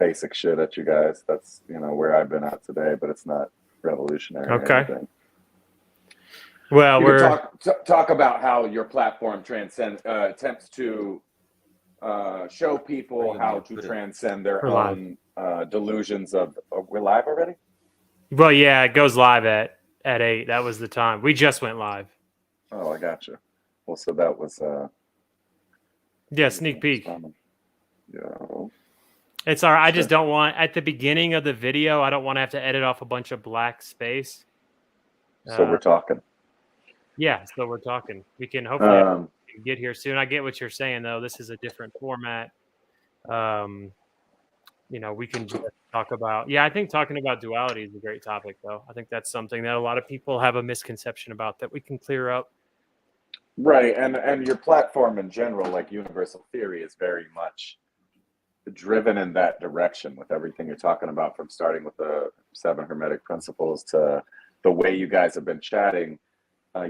basic shit at you guys. That's, where I've been at today, but it's not revolutionary or Okay. anything. Well, You can we're talk about how your platform transcends, attempts to show people how to transcend their live. own delusions of. We're live already? Well, yeah, it goes live at 8. That was the time. We just went live. Oh, I gotcha. Well, so that was Yeah, sneak peek. Yeah. It's all right. I just don't want at the beginning of the video. I don't want to have to edit off a bunch of black space. So we're talking. Yeah, so we're talking. We can hopefully get here soon. I get what you're saying though. This is a different format. We can just talk about. Yeah, I think talking about duality is a great topic though. I think that's something that a lot of people have a misconception about that we can clear up. Right, and your platform in general, like universal theory, is very much driven in that direction with everything you're talking about, from starting with the 7 hermetic principles to the way you guys have been chatting.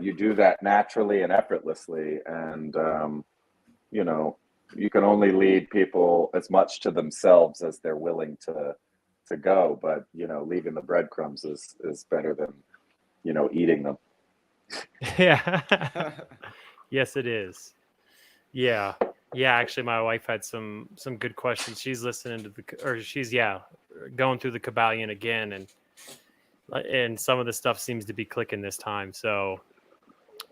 You do that naturally and effortlessly, and you can only lead people as much to themselves as they're willing to go, but leaving the breadcrumbs is better than eating them. Yeah. Yes, it is. Yeah. Actually, my wife had some good questions. She's listening to she's going through the Kabbalion again, and some of the stuff seems to be clicking this time. So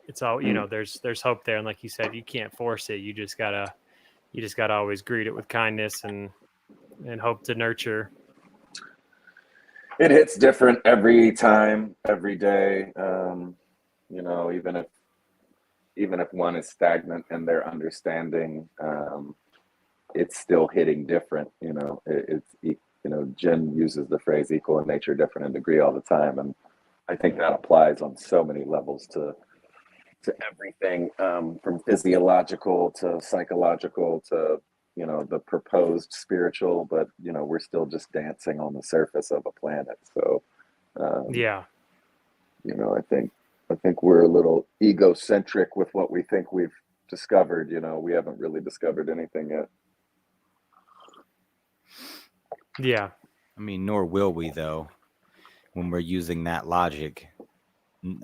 it's all there's hope there, and like you said, you can't force it. You just gotta always greet it with kindness and hope to nurture. It hits different every time, every day. Even if one is stagnant in their understanding, it's still hitting different. Jen uses the phrase "equal in nature, different in degree" all the time, and I think that applies on so many levels to everything, from physiological to psychological to the proposed spiritual, but we're still just dancing on the surface of a planet. So I think we're a little egocentric with what we think we've discovered. We haven't really discovered anything yet. Yeah. I mean, nor will we, though. When we're using that logic,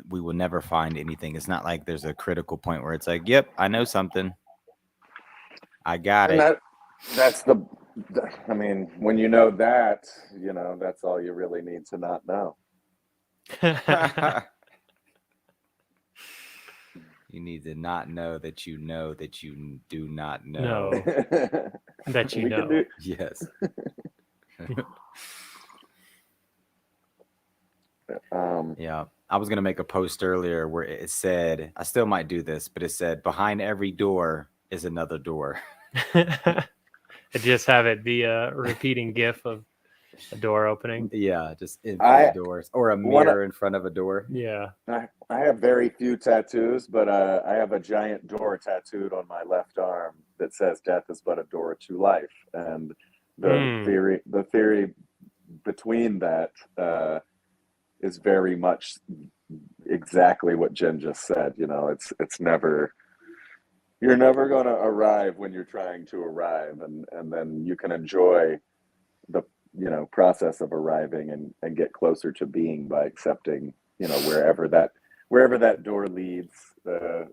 we will never find anything. It's not like there's a critical point where it's like, yep, I know something. I got it. That's when you know that, that's all you really need to not know. You need to not know that you do not know. That you know. Yes. Yeah. I was going to make a post earlier where it said, I still might do this, but it said, behind every door is another door. I just have it be a repeating GIF of a door opening. Yeah, just infinite doors, or a mirror in front of a door. Yeah. I have very few tattoos, but I have a giant door tattooed on my left arm that says "Death is but a door to life," and the theory between that is very much exactly what Jen just said. It's never. You're never going to arrive when you're trying to arrive, and then you can enjoy the process of arriving and get closer to being by accepting wherever that door leads, to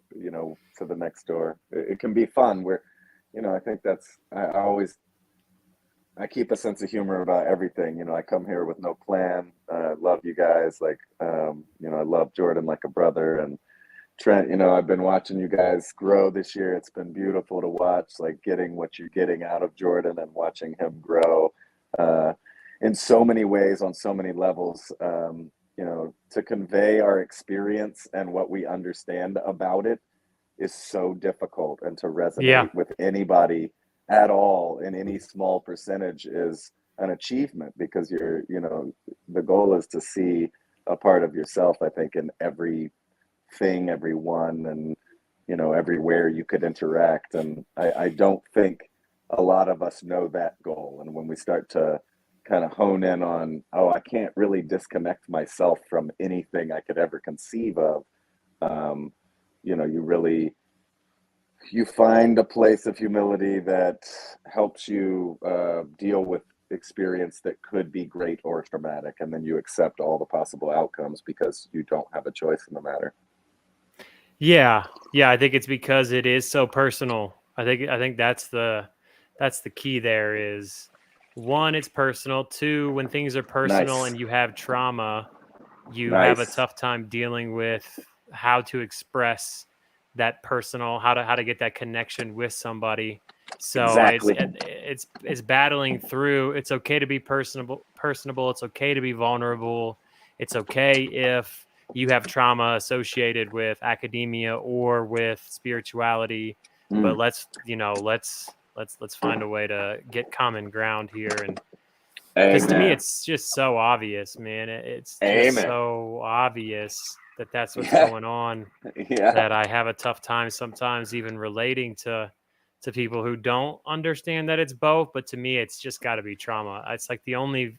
the next door. It can be fun. I think that's I keep a sense of humor about everything. I come here with no plan. Love you guys, I love Jordan like a brother, and Trent, I've been watching you guys grow this year. It's been beautiful to watch, getting what you're getting out of Jordan and watching him grow in so many ways, on so many levels. To convey our experience and what we understand about it is so difficult, and to resonate with anybody at all in any small percentage is an achievement, because the goal is to see a part of yourself, I think, in everything, everyone, and everywhere you could interact. And I don't think a lot of us know that goal. And when we start to kind of hone in on, I can't really disconnect myself from anything I could ever conceive of, you find a place of humility that helps you deal with experience that could be great or traumatic, and then you accept all the possible outcomes because you don't have a choice in the matter. Yeah, I think it's because it is so personal. I think that's the key. There is, one, it's personal. Two, when things are personal Nice. and you have trauma, you have a Nice. tough time dealing with how to express that personal, how to get that connection with somebody. So Exactly. it's battling through. It's okay to be personable. It's okay to be vulnerable. It's okay if you have trauma associated with academia or with spirituality, but Mm. let's find a way to get common ground here. And because to me Amen. it's just so obvious, man. It's just Amen. so obvious that that's what's Yeah. going on, Yeah. that I have a tough time sometimes even relating to people who don't understand that it's both. But to me, it's just got to be trauma. It's like the only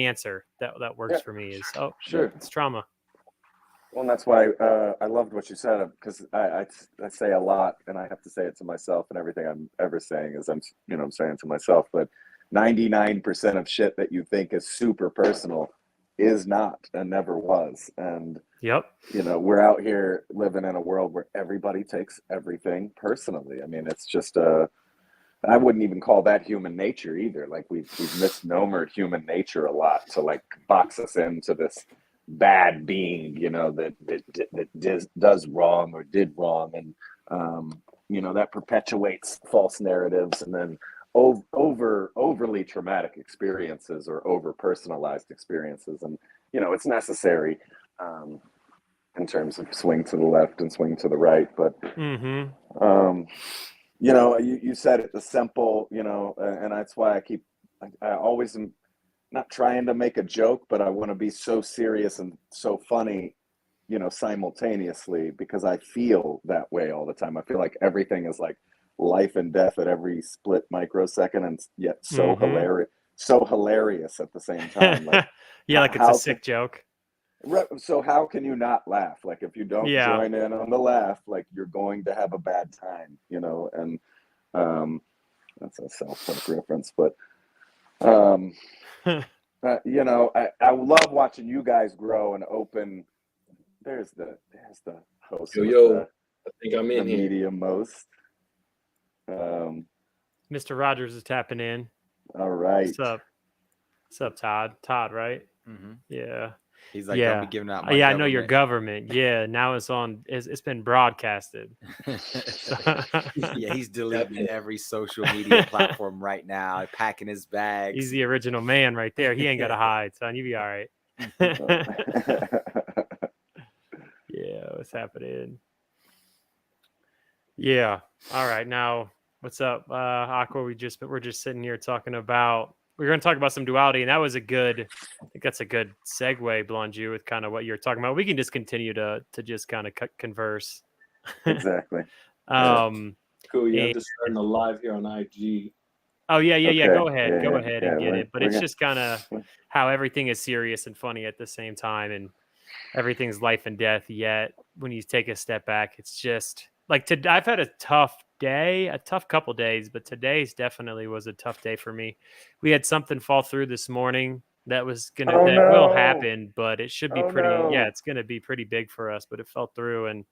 answer that works Yeah. for me is, oh, yep, Sure. it's trauma. Well, and that's why I loved what you said, because I say a lot, and I have to say it to myself, and everything I'm ever saying is I'm saying to myself. But 99% of shit that you think is super personal is not and never was. And Yep. we're out here living in a world where everybody takes everything personally. I mean, it's just I wouldn't even call that human nature either. Like we've misnomered human nature a lot to like box us into this bad being, that does wrong or did wrong, and that perpetuates false narratives, and then overly traumatic experiences or over personalized experiences, and it's necessary in terms of swing to the left and swing to the right, but um, you said it, the simple, and that's why I always am not trying to make a joke, but I want to be so serious and so funny, simultaneously, because I feel that way all the time. I feel like everything is like life and death at every split microsecond, and yet so hilarious at the same time. Like, Yeah, like it's a how can sick joke. so how can you not laugh? Like, if you don't Yeah. join in on the laugh, like, you're going to have a bad time, and um, that's a South Park reference, but um, I love watching you guys grow and open. There's the host with Yo, I think I'm the in here. medium most. Mr. Rogers is tapping in. All right. What's up, Todd? Todd, right? Mm-hmm. Yeah. He's like, yeah. don't be giving out my Yeah, government. I know your government. Yeah, now it's on. It's been broadcasted. Yeah, he's deleting every social media platform right now, packing his bags. He's the original man right there. He ain't got to hide, son. You be all right. Yeah, what's happening? Yeah. All right. Now, what's up, Aqua? We're just sitting here talking about. We're going to talk about some duality, and that was I think that's a good segue, Blonju, with kind of what you're talking about. We can just continue to just kind of converse. Exactly. Cool. Yeah, I'm and- just starting a live here on IG. Oh yeah. Okay. Go ahead. Go ahead and get we're- it. But we're it's gonna- just kind of how everything is serious and funny at the same time, and everything's life and death. Yet when you take a step back, it's just like I've had a tough day, a tough couple days, but today's definitely was a tough day for me. We had something fall through this morning that was will happen, but it should be pretty. Yeah, it's gonna be pretty big for us, but it fell through, and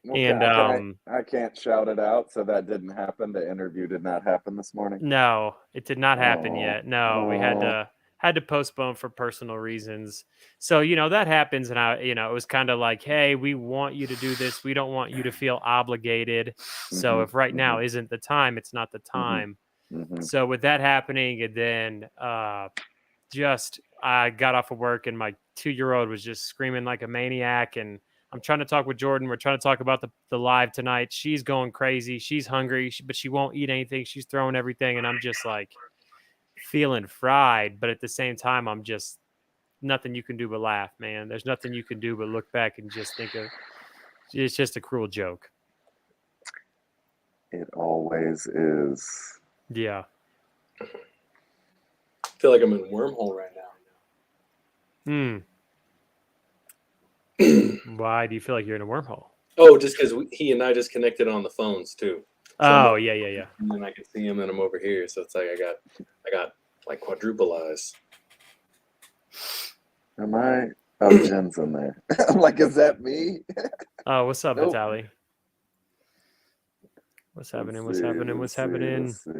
I can't shout it out. So that didn't happen. The interview did not happen this morning. No, it did not happen yet. No, we had Oh. to postpone for personal reasons. So, that happens. And it was kind of like, hey, we want you to do this. We don't want you to feel obligated. So if right now isn't the time, it's not the time. So with that happening, and then I got off of work, and my 2-year-old was just screaming like a maniac, and I'm trying to talk with Jordan. We're trying to talk about the live tonight. She's going crazy. She's hungry, but she won't eat anything. She's throwing everything, and I'm just like feeling fried. But at the same time, I'm just nothing you can do but laugh, man. There's nothing you can do but look back and just think of it's just a cruel joke. It always is. Yeah. I feel like I'm in a wormhole right now. Why do you feel like you're in a wormhole? Oh, just because he and I just connected on the phones too. So yeah. And then I can see him, and I'm over here. So it's like I got like quadruple eyes. Am I? Oh, Jen's in there. I'm like, is that me? Oh, what's up, Nope. Vitaly? What's happening? What's Let's see, happening? What's happening? Let's see.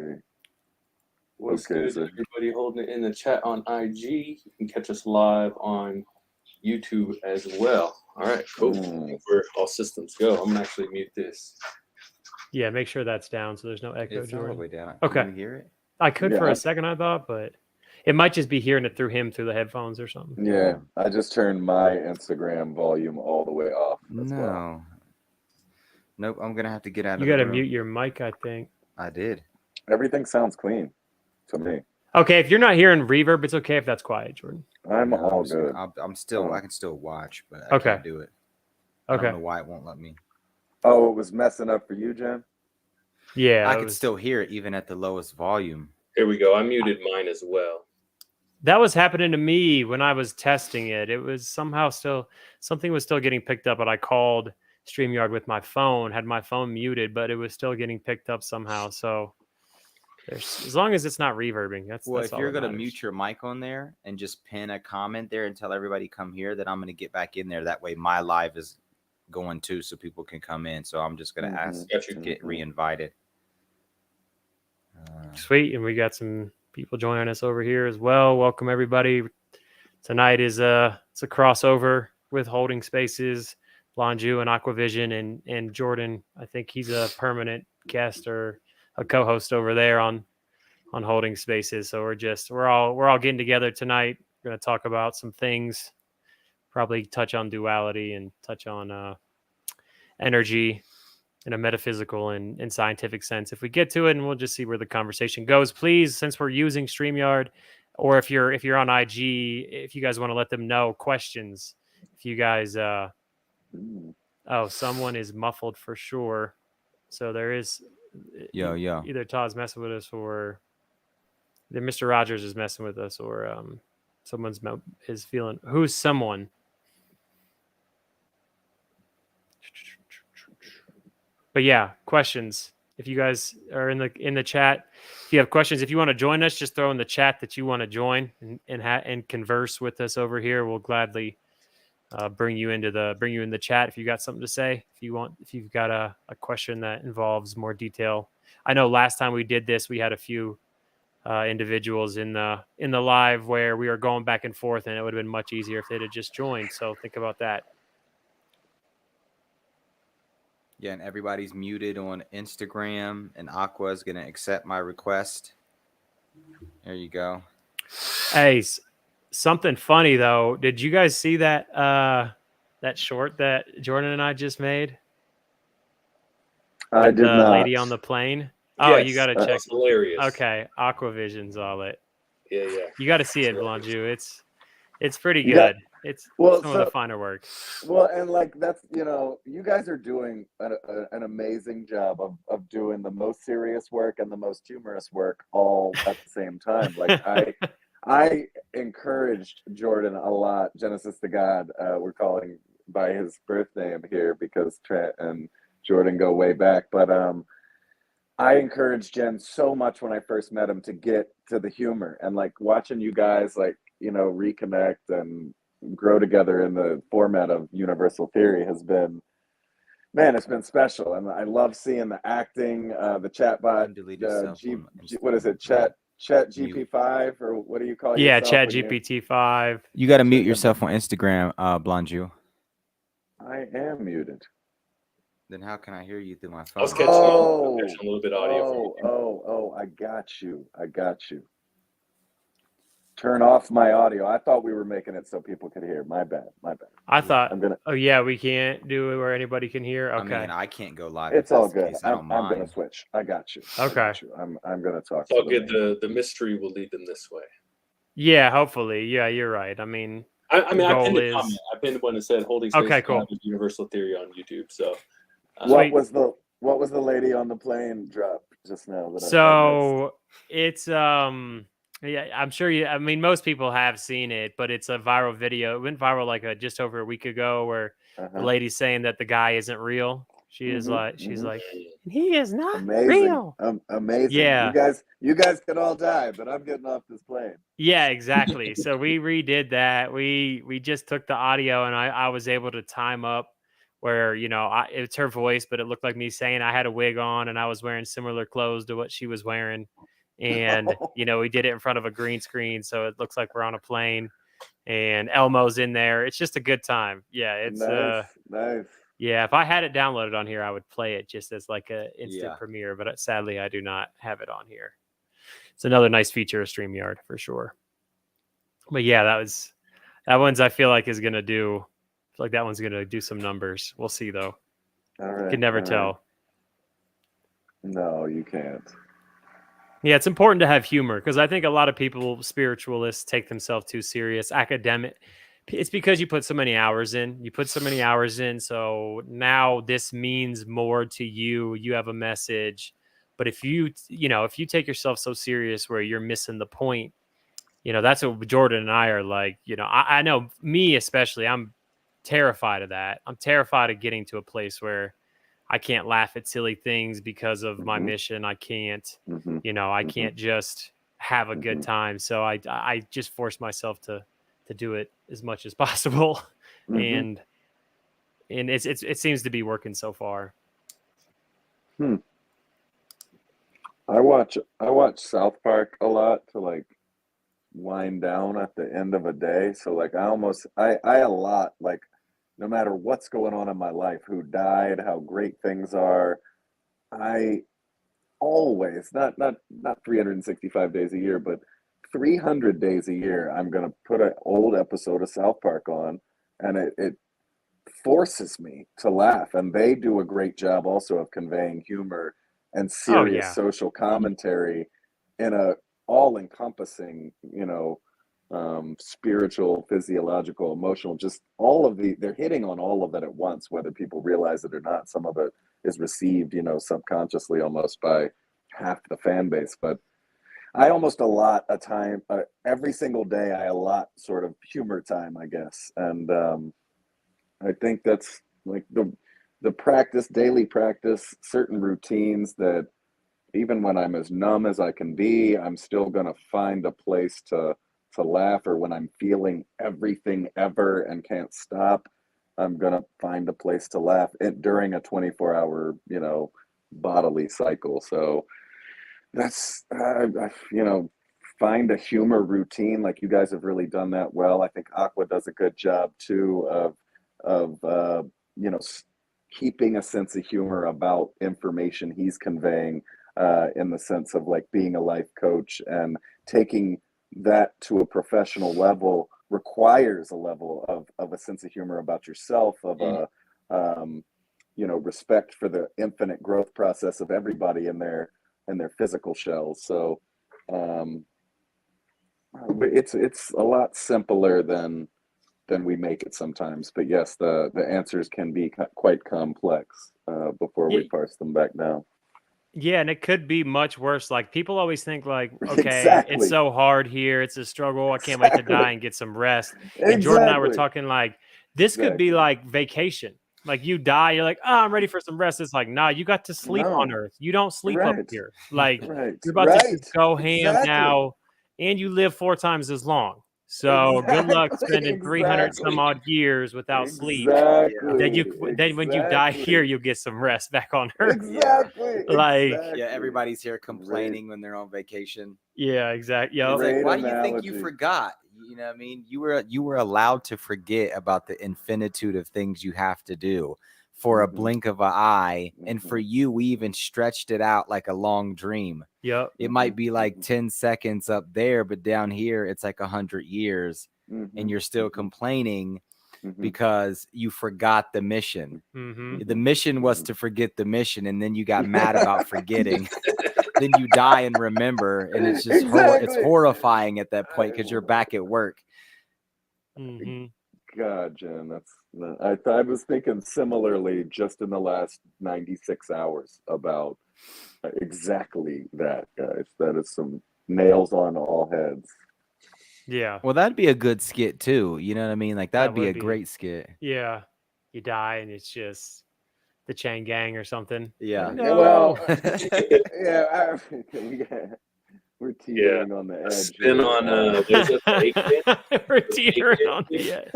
What's Okay, good, so- everybody holding it in the chat on IG? You can catch us live on YouTube as well. All right, cool. I think we're all systems go. I'm gonna actually mute this. Yeah, make sure that's down so there's no echo, It's all the Jordan. way down. Okay. Can you hear it? I could Yeah, for a second, I thought, but it might just be hearing it through him through the headphones or something. Yeah, I just turned my Instagram volume all the way off as well. No. Nope, I'm gonna have to get out You of got the to room. mute your mic, I think. I did. Everything sounds clean to me. Okay, if you're not hearing reverb, it's okay if that's quiet, Jordan. I'm No, all just gonna- good. I'm still. Oh. I can still watch, but I Okay. can't do it. I Okay. don't know why it won't let me. Oh, it was messing up for you, Jen? Yeah, I it could was- still hear it even at the lowest volume. Here we go. I muted mine as well. that was happening to me when I was testing it. It was somehow still something was still getting picked up, and I called StreamYard with my phone, had my phone muted, but it was still getting picked up somehow. So as long as it's not reverbing, that's Well, that's if all you're that gonna matters. mute your mic on there and just pin a comment there and tell everybody come here, then I'm gonna get back in there. That way, my live is going too, so people can come in. So I'm just gonna ask Got you. to get reinvited. Sweet, and we got some people joining us over here as well. Welcome everybody. Tonight is it's a crossover with Holding Spaces, Blonju and Aquavision, and Jordan. I think he's a permanent guest or a co-host over there on Holding Spaces. So we're all getting together tonight. We're gonna talk about some things, probably touch on duality and touch on energy in a metaphysical and scientific sense if we get to it, and we'll just see where the conversation goes. Please, since we're using StreamYard, or if you're on IG, if you guys want to let them know questions, if you guys someone is muffled for sure, so there is Yo. either Todd's messing with us or either Mr. Rogers is messing with us or someone's is feeling who's someone. But yeah, questions. If you guys are in the chat, if you have questions, if you want to join us, just throw in the chat that you want to join and converse with us over here. We'll gladly bring you in the chat if you got something to say. If you've got a question that involves more detail. I know last time we did this, we had a few individuals in the live where we were going back and forth, and it would have been much easier if they'd have just joined. So think about that. Yeah, and everybody's muted on Instagram, and Aqua is gonna accept my request. There you go. Hey, something funny though. Did you guys see that that short that Jordan and I just made? I did the not. lady on the plane. Oh, Yes, you got to that check. was hilarious. Okay, Aquavision's all it. Yeah. You got to see it, Blonju. It's pretty You good. got- It's Well, some of the finer work. Well, and like that's you guys are doing an amazing job of doing the most serious work and the most humorous work all at the same time. Like I encouraged Jordan a lot. Genesis to God, we're calling by his birth name here because Trent and Jordan go way back. But I encouraged Jen so much when I first met him to get to the humor, and like watching you guys like reconnect and grow together in the format of universal theory has been, man, it's been special. And I love seeing the acting, the chatbot, Delete yourself on what is it, Instagram. chat GP5, or what do you call Yeah, yourself? Chat when GPT-5. You got to mute yourself on Instagram, Blonju. I am muted. Then how can I hear you through my phone? I was catching a little bit of audio. I got you. Turn off my audio. I thought we were making it so people could hear. My bad. I thought. I'm gonna. Oh yeah, we can't do it where anybody can hear. Okay. I mean, I can't go live. It's if all that's the good. case. I don't I'm gonna mind. switch. I got you. Okay. I'm gonna talk. It's all to good. the The mystery will lead them this way. Yeah, hopefully. Yeah, you're right. I mean, I pinned goal a comment. I pinned one that said "Holding Space Okay, cool. is Universal Theory" on YouTube. So, What was the lady on the plane drop just now? That I so it's yeah, I'm sure I mean most people have seen it, but it's a viral video. It went viral like just over a week ago where the lady's saying that the guy isn't real. She is like, she's Mhm. like, he is not Amazing. real. Amazing. Yeah. You guys could all die, but I'm getting off this plane. Yeah, exactly. So we redid that. We just took the audio, and I was able to time up where, you know, it's her voice, but it looked like me saying. I had a wig on and I was wearing similar clothes to what she was wearing. And, you know, we did it in front of a green screen, so it looks like we're on a plane, and Elmo's in there. It's just a good time. Yeah, it's Nice. yeah, if I had it downloaded on here, I would play it just as like a instant Yeah. premiere, but sadly I do not have it on here. It's another nice feature of StreamYard for sure. But yeah, that one's I feel like is gonna do. I feel like that one's gonna do some numbers. We'll see though. All You right. can never all tell. right. No, you can't. Yeah, it's important to have humor because I think a lot of people, spiritualists, take themselves too serious. Academic. It's because you put so many hours in. You put so many hours in, so now this means more to you. You have a message, but if you take yourself so serious where you're missing the point, you know, that's what Jordan and I are like. You know, I know me especially. I'm terrified of that. I'm terrified of getting to a place where I can't laugh at silly things because of my Mhm. mission. I can't, Mhm. you know, I Mhm. can't just have a good Mhm. time. So I just force myself to do it as much as possible, Mhm. and it seems to be working so far. Hmm. I watch South Park a lot to like wind down at the end of a day. So like I a lot like no matter what's going on in my life, who died, how great things are, I always not 365 days a year, but 300 days a year, I'm gonna put an old episode of South Park on, and it forces me to laugh. And they do a great job also of conveying humor and Oh serious yeah, social commentary in a all-encompassing, spiritual, physiological, emotional, just all of they're hitting on all of that at once, whether people realize it or not. Some of it is received, subconsciously almost by half the fan base. But I almost allot a time, every single day, I allot sort of humor time, I guess. And I think that's like the practice, daily practice, certain routines that even when I'm as numb as I can be, I'm still gonna find a place to laugh, or when I'm feeling everything ever and can't stop, I'm gonna find a place to laugh during a 24-hour, bodily cycle. So that's find a humor routine. Like you guys have really done that well. I think Aqua does a good job too of you know keeping a sense of humor about information he's conveying, in the sense of like being a life coach, and taking that to a professional level requires a level of a sense of humor about yourself, of a respect for the infinite growth process of everybody in their physical shells. So um, but it's a lot simpler than we make it sometimes. But yes, the answers can be quite complex, before we yeah, parse them back down. yeah, and it could be much worse. Like people always think, like, okay, it's Exactly. so hard here, it's a struggle. I can't wait to die Exactly. and get some rest. And Jordan and I were Exactly. talking like this could be Exactly. like vacation. Like you die, you're like, oh, I'm ready for some rest. It's like, nah, you got to sleep on No. Earth. You don't sleep up Right. here. Like Right. you're about to just Right. go ham Exactly. now, and you live 4 times as long. So good luck Exactly. spending 300 some Exactly. odd years without sleep. Yeah. Then when you die here, Exactly. you'll get some rest back on Earth. Yeah. Exactly. Like, Yeah. Exactly. Everybody's here Great. complaining when they're on vacation. yeah, exactly. And Yep. it's like, Great why do you think you analogy. forgot? You know what I mean? You were allowed to forget about the infinitude of things you have to do for a Hmm. blink of an eye. And for Hmm. you, we even stretched it out like a long dream. Yep. It Hmm. might be like Hmm. 10 seconds up there, but down here it's like 100 years, Hmm. and you're still Hmm. complaining Hmm. because you forgot the mission. Mm-hmm. The mission was to forget the mission, and then you got mad about forgetting. Then you die and remember, and it's just it's Exactly. horrifying at that point because you're back at work. Mm-hmm. God, Jen, I was thinking similarly just in the last 96 hours about exactly that, guys. That is some nails on all heads. Yeah, Well, that'd be a good skit too. You know what I mean? Like that that'd be would a be. great skit. Yeah, you die and it's just the Chang Gang or something. Yeah. Like, Yeah, no. well, yeah, we're teetering on the A edge. spin here. on there's a fake We're teetering on the edge.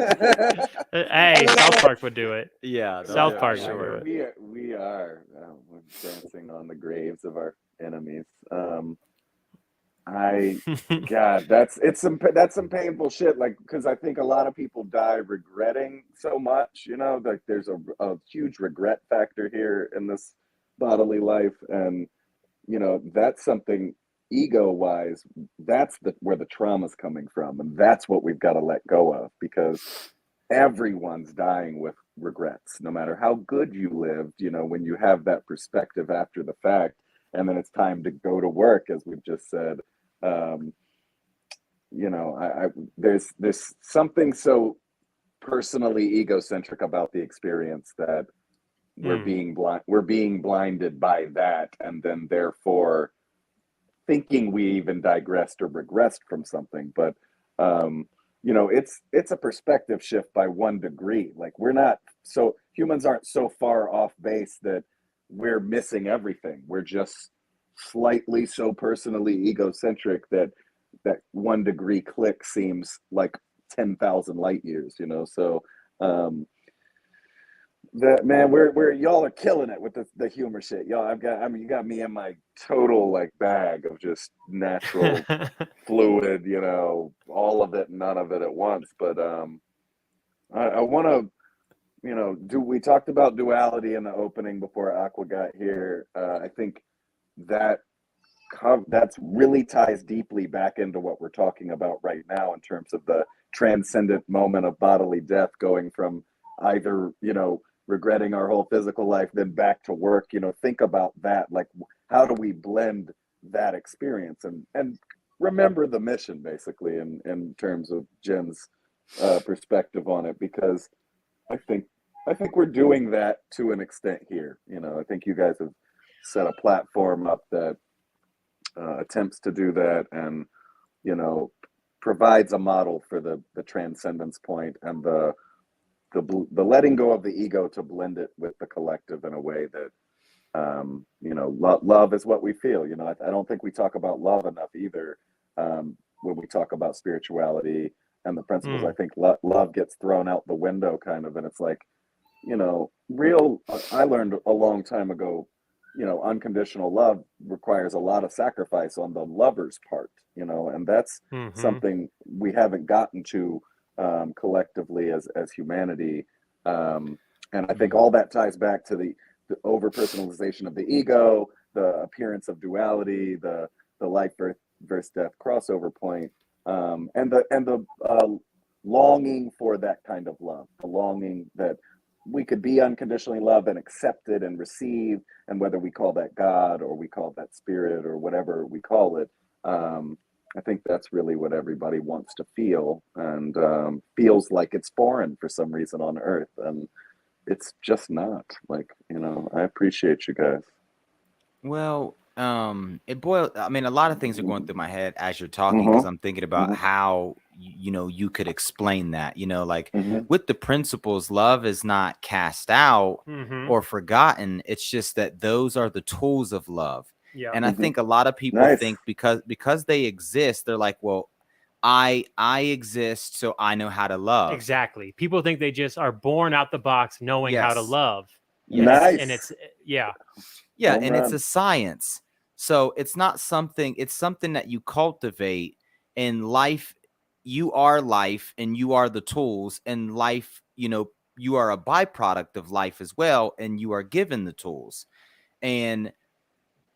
Hey, South Park would do it. Yeah. South they'll- Park yeah. sure. We are we're dancing on the graves of our enemies. God, that's some painful shit. Like, because I think a lot of people die regretting so much. You know, like there's a huge regret factor here in this bodily life, and you know that's something ego wise. That's where the trauma's coming from, and that's what we've got to let go of because everyone's dying with regrets, no matter how good you lived. You know, when you have that perspective after the fact, and then it's time to go to work, as we've just said. Um, you know, there's something so personally egocentric about the experience that we're being blinded by that, and then therefore thinking we even digressed or regressed from something. But you know, it's a perspective shift by 1 degree. Like humans aren't so far off base that we're missing everything. We're just slightly so personally egocentric that 1 degree click seems like 10,000 light years, you know? So, that man, we're y'all are killing it with the humor shit. You got me in my total like bag of just natural fluid, you know, all of it, none of it at once. But I want to, you know, we talked about duality in the opening before Aqua got here. I think that that's really ties deeply back into what we're talking about right now in terms of the transcendent moment of bodily death, going from either, you know, regretting our whole physical life, then back to work. You know, think about that. Like, how do we blend that experience and remember the mission, basically, in terms of Jen's perspective on it? Because I think we're doing that to an extent here. You know, I think you guys have set a platform up that attempts to do that, and you know, provides a model for the transcendence point and the letting go of the ego to blend it with the collective in a way that you know, love is what we feel. You know, I don't think we talk about love enough either when we talk about spirituality and the principles. I think love gets thrown out the window kind of, and it's like, you know, I learned a long time ago, you know, unconditional love requires a lot of sacrifice on the lover's part, you know, and that's something we haven't gotten to collectively as humanity. And I think all that ties back to the over personalization of the ego, the appearance of duality, the life versus death crossover point, and the longing for that kind of love, the longing that we could be unconditionally loved and accepted and received, and whether we call that God or we call that spirit or whatever we call it, I think that's really what everybody wants to feel, and feels like it's foreign for some reason on Earth, and it's just not. Like, you know, I appreciate you guys. Well, I mean, a lot of things are going through my head as you're talking, because I'm thinking about how, you know, you could explain that, you know, like with the principles, love is not cast out or forgotten. It's just that those are the tools of love. Yeah. And I think a lot of people think because they exist, they're like, well, I exist, so I know how to love. Exactly. People think they just are born out the box knowing how to love. Yes. And it's yeah. Yeah, and it's a science. So it's not something, it's something that you cultivate in life. You are life and you are the tools, and life, you know, you are a byproduct of life as well, and you are given the tools. And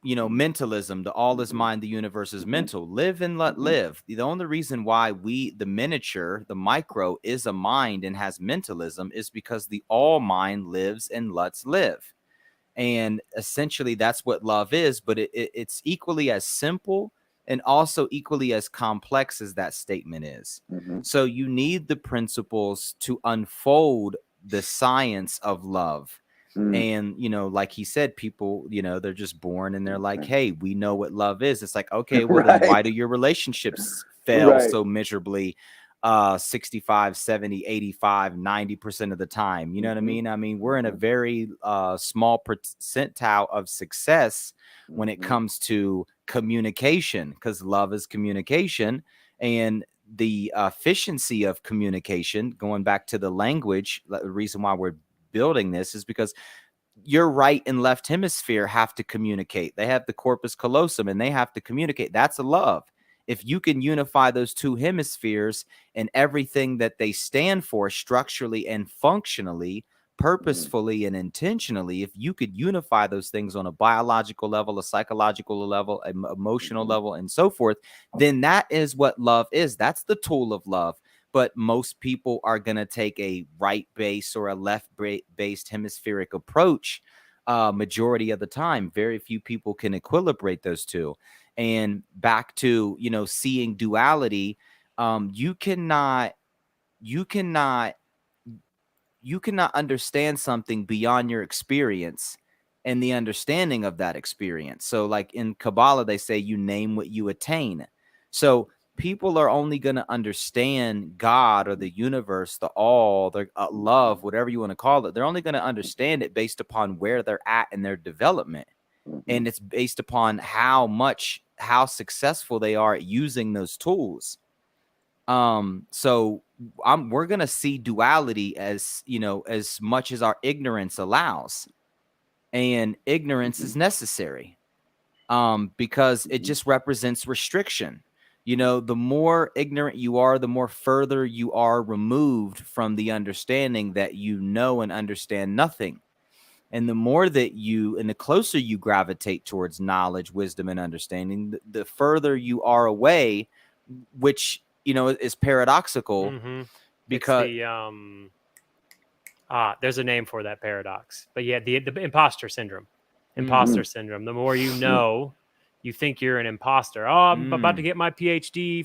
you know, mentalism, the all is mind, the universe is mental, live and let live. The only reason why the miniature, the micro is a mind and has mentalism is because the all mind lives and lets live. And essentially that's what love is, but it's equally as simple and also equally as complex as that statement is. So you need the principles to unfold the science of love. And, you know, like he said, people, you know, they're just born and they're like, hey, we know what love is. It's like, okay, well, then why do your relationships fail so miserably? 65, 70, 85, 90% of the time. You know what I mean? I mean, we're in a very small percentile of success when it comes to communication, because love is communication. And the efficiency of communication, going back to the language, the reason why we're building this is because your right and left hemisphere have to communicate. They have the corpus callosum and they have to communicate. That's a love. If you can unify those two hemispheres and everything that they stand for structurally and functionally, purposefully and intentionally, if you could unify those things on a biological level, a psychological level, an emotional level, and so forth, then that is what love is. That's the tool of love. But most people are going to take a right-based or a left-based hemispheric approach majority of the time. Very few people can equilibrate those two. And back to, you know, seeing duality, you cannot understand something beyond your experience and the understanding of that experience. So like in Kabbalah, they say you name what you attain. So people are only going to understand God or the universe, the all, the love, whatever you want to call it. They're only going to understand it based upon where they're at in their development. And it's based upon how successful they are at using those tools. So we're going to see duality as, you know, as much as our ignorance allows, and ignorance is necessary, because it just represents restriction. You know, the more ignorant you are, the more further you are removed from the understanding that you know and understand nothing. And the more that and the closer you gravitate towards knowledge, wisdom, and understanding, the further you are away, which, you know, is paradoxical because there's a name for that paradox, but yeah, the imposter syndrome. Imposter syndrome. The more you know, you think you're an imposter. Oh, I'm about to get my PhD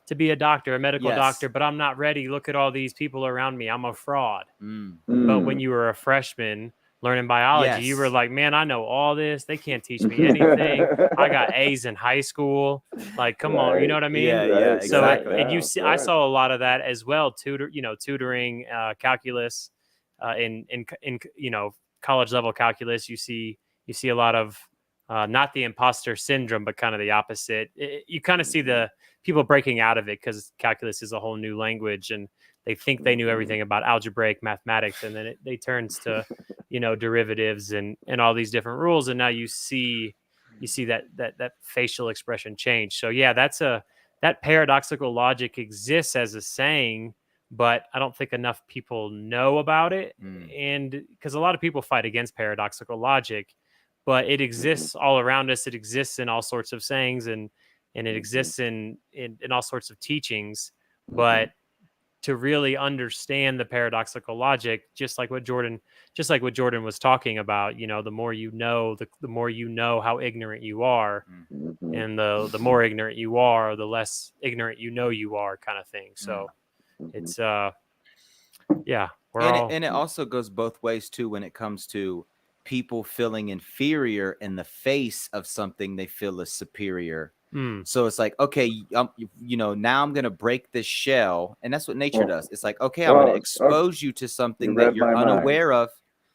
to be a doctor, a medical doctor, but I'm not ready. Look at all these people around me. I'm a fraud. But when you were a freshman learning biology, you were like, man, I know all this. They can't teach me anything. I got A's in high school. Like, come on, you know what I mean? Yeah, So, exactly. and I saw a lot of that as well. Tutoring, calculus, in you know, college level calculus. You see a lot of not the imposter syndrome, but kind of the opposite. You kind of see the people breaking out of it because calculus is a whole new language, and they think they knew everything about algebraic mathematics, and then it turns to, you know, derivatives and all these different rules, and now you see that facial expression change. So yeah, that paradoxical logic exists as a saying, but I don't think enough people know about it, and because a lot of people fight against paradoxical logic, but it exists all around us. It exists in all sorts of sayings, and it exists in all sorts of teachings, but to really understand the paradoxical logic, just like what Jordan was talking about, you know, the more you know, the more you know how ignorant you are, and the more ignorant you are, the less ignorant you are, kind of thing. So it's yeah, and it also goes both ways too when it comes to people feeling inferior in the face of something they feel is superior. So it's like, okay, you know, now I'm going to break this shell. And that's what nature does. It's like, okay, I'm going to expose you to something that you're unaware of.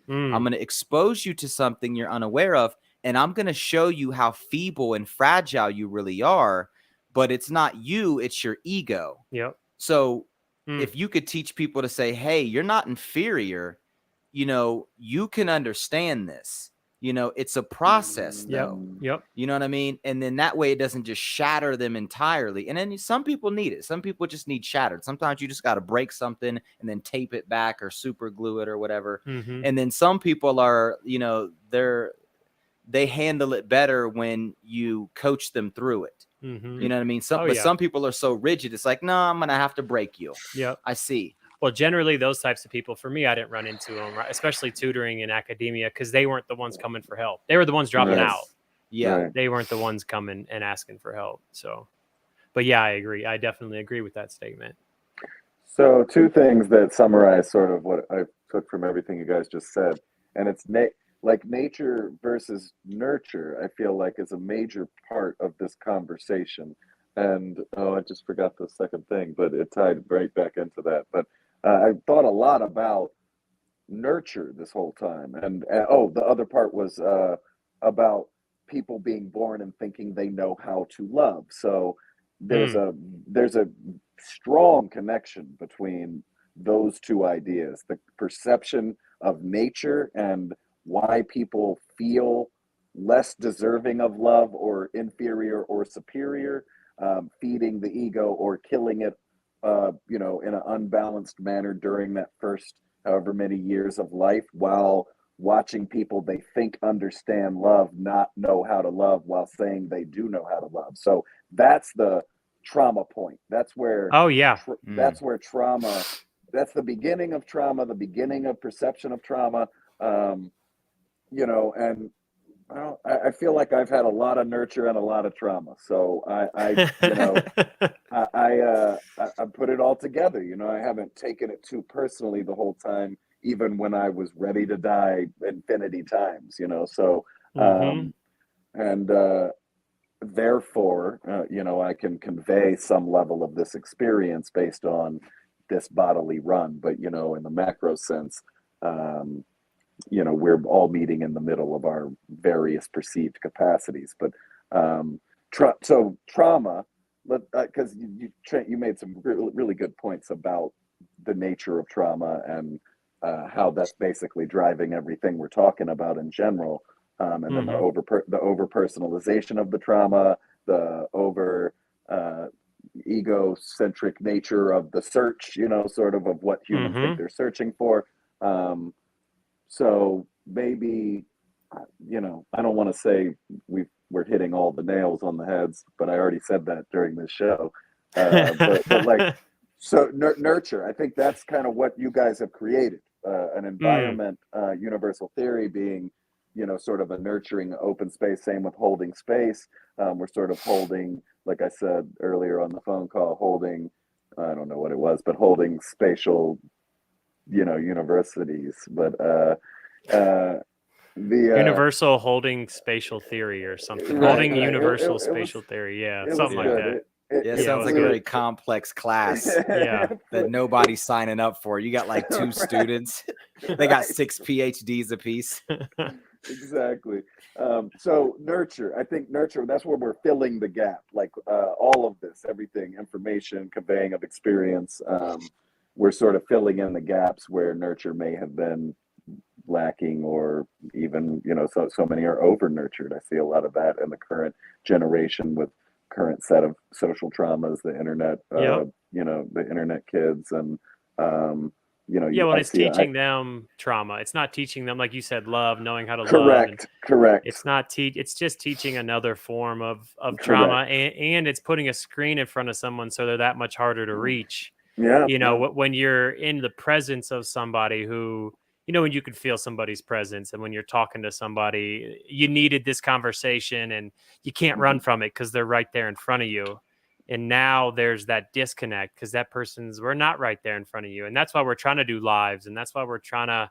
I'm going to expose you to something you're unaware of. And I'm going to show you how feeble and fragile you really are. But it's not you, it's your ego. Yep. So if you could teach people to say, hey, you're not inferior, you know, you can understand this. You know, it's a process, though. Yep. You know what I mean? And then that way it doesn't just shatter them entirely. And then some people need it. Some people just need shattered. Sometimes you just got to break something and then tape it back or super glue it or whatever. And then some people are, you know, they handle it better when you coach them through it. You know what I mean? Some people are so rigid. It's like, no, I'm going to have to break you. Yep. I see. Well, generally those types of people, for me, I didn't run into them, right? Especially tutoring in academia, because they weren't the ones coming for help. They were the ones dropping out. Yeah. They weren't the ones coming and asking for help. So, but yeah, I agree. I definitely agree with that statement. So two things that summarize sort of what I took from everything you guys just said. And it's like nature versus nurture, I feel like is a major part of this conversation. And oh, I just forgot the second thing, but it tied right back into that. But I thought a lot about nurture this whole time, and oh, the other part was about people being born and thinking they know how to love. So there's Mm. a there's a strong connection between those two ideas: the perception of nature and why people feel less deserving of love or inferior or superior, feeding the ego or killing it, in an unbalanced manner during that first however many years of life, while watching people they think understand love not know how to love while saying they do know how to love. So that's the trauma point. That's where Oh yeah. that's where trauma. That's the beginning of trauma. The beginning of perception of trauma. Um, and well, I feel like I've had a lot of nurture and a lot of trauma. So I put it all together. I haven't taken it too personally the whole time, even when I was ready to die infinity times. So Mm-hmm. and therefore, I can convey some level of this experience based on this bodily run. But in the macro sense, um, we're all meeting in the middle of our various perceived capacities. But so trauma, because you made some really good points about the nature of trauma and how that's basically driving everything we're talking about in general. And then Mm-hmm. the over personalization of the trauma, the over egocentric nature of the search, sort of what humans think Mm-hmm. they're searching for. So maybe, I don't want to say we're hitting all the nails on the heads, but I already said that during this show. But like, so nurture, I think that's kind of what you guys have created, an Mm. environment, universal theory being, sort of a nurturing open space. Same with holding space. We're sort of holding, like I said earlier on the phone call, holding, I don't know what it was, but holding spatial, universities. But the Universal holding spatial theory or something. right, Holding right. universal It was spatial theory. Yeah, it was something like Yeah. good. that. Yeah, it It Yeah, it sounds was like a flew. very good. complex class Yeah. that nobody's signing up for. You got like two Right, students. They got right. 6 PhDs apiece. Exactly. So nurture, I think nurture, that's where we're filling the gap. Like all of this, everything, information, conveying of experience. We're sort of filling in the gaps where nurture may have been lacking, or even, so many are over nurtured. I see a lot of that in the current generation with current set of social traumas, the internet, Yep. the internet kids. And Yeah, when I it's see, teaching them trauma, it's not teaching them, like you said, love, knowing how to love, and correct, it's not it's just teaching another form of trauma, correct. and it's putting a screen in front of someone so they're that much harder to reach. Yeah, yeah. When you're in the presence of somebody who, when you could feel somebody's presence, and when you're talking to somebody, you needed this conversation and you can't run Mhm. from it because they're right there in front of you. And now there's that disconnect because we're not right there in front of you. And that's why we're trying to do lives. And that's why we're trying to,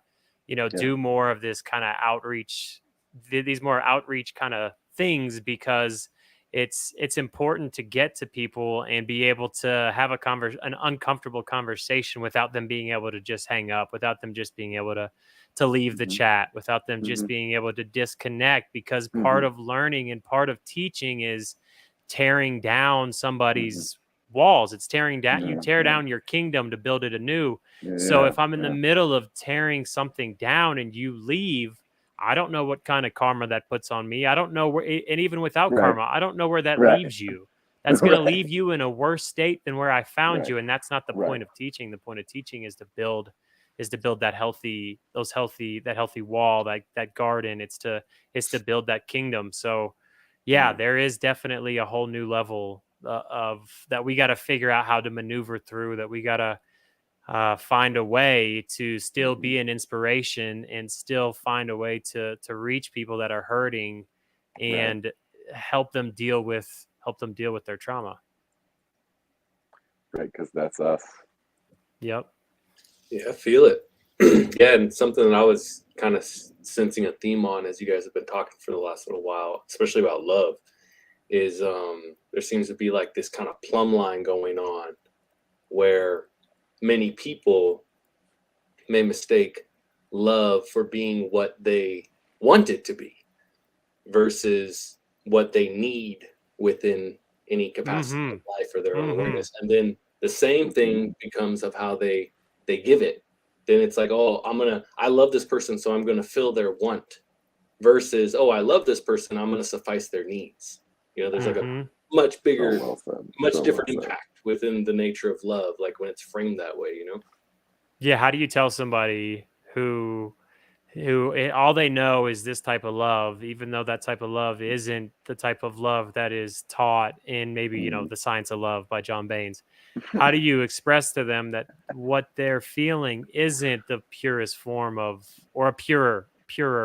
Yeah. do more of this kind of outreach, these more outreach kind of things, because it's important to get to people and be able to have an uncomfortable conversation without them being able to just hang up, without them just being able to leave the Mhm. chat, without them just Mhm. being able to disconnect, because part Mhm. of learning and part of teaching is tearing down Mhm. somebody's walls. It's tearing down, you Yeah, tear yeah. down your kingdom to build it anew. So Yeah, if I'm in the yeah. middle of tearing something down and you leave, I don't know what kind of karma that puts on me. I don't know where, and even without Right, karma, I don't know where that right, leaves you. That's going to leave right, you in a worse state than where I found right, you. And that's not the right. point of teaching. The point of teaching is to build that healthy wall, that garden. It's to build that kingdom. So yeah, Yeah, there is definitely a whole new level of that we got to figure out how to maneuver through, that we got to find a way to still mhm, be an inspiration and still find a way to reach people that are hurting right, and help them deal with their trauma. right. Because that's us. Yep. Yeah, I feel it. Yeah, and something that I was kind of sensing a theme on as you guys have been talking for the last little while, especially about love, is there seems to be like this kind of plumb line going on where many people may mistake love for being what they want it to be versus what they need within any capacity of life or their own awareness. And then the same thing becomes of how they give it. Then it's like, oh, I love this person, so I'm gonna fill their want, versus, oh, I love this person, I'm gonna suffice their needs. You know, there's like a much bigger, much different impact within the nature of love, like when it's framed that way, you know? Yeah. How do you tell somebody who all they know is this type of love, even though that type of love isn't the type of love that is taught in maybe, you know, The Science of Love by John Baines? How do you express to them that what they're feeling isn't the purest form of, or a purer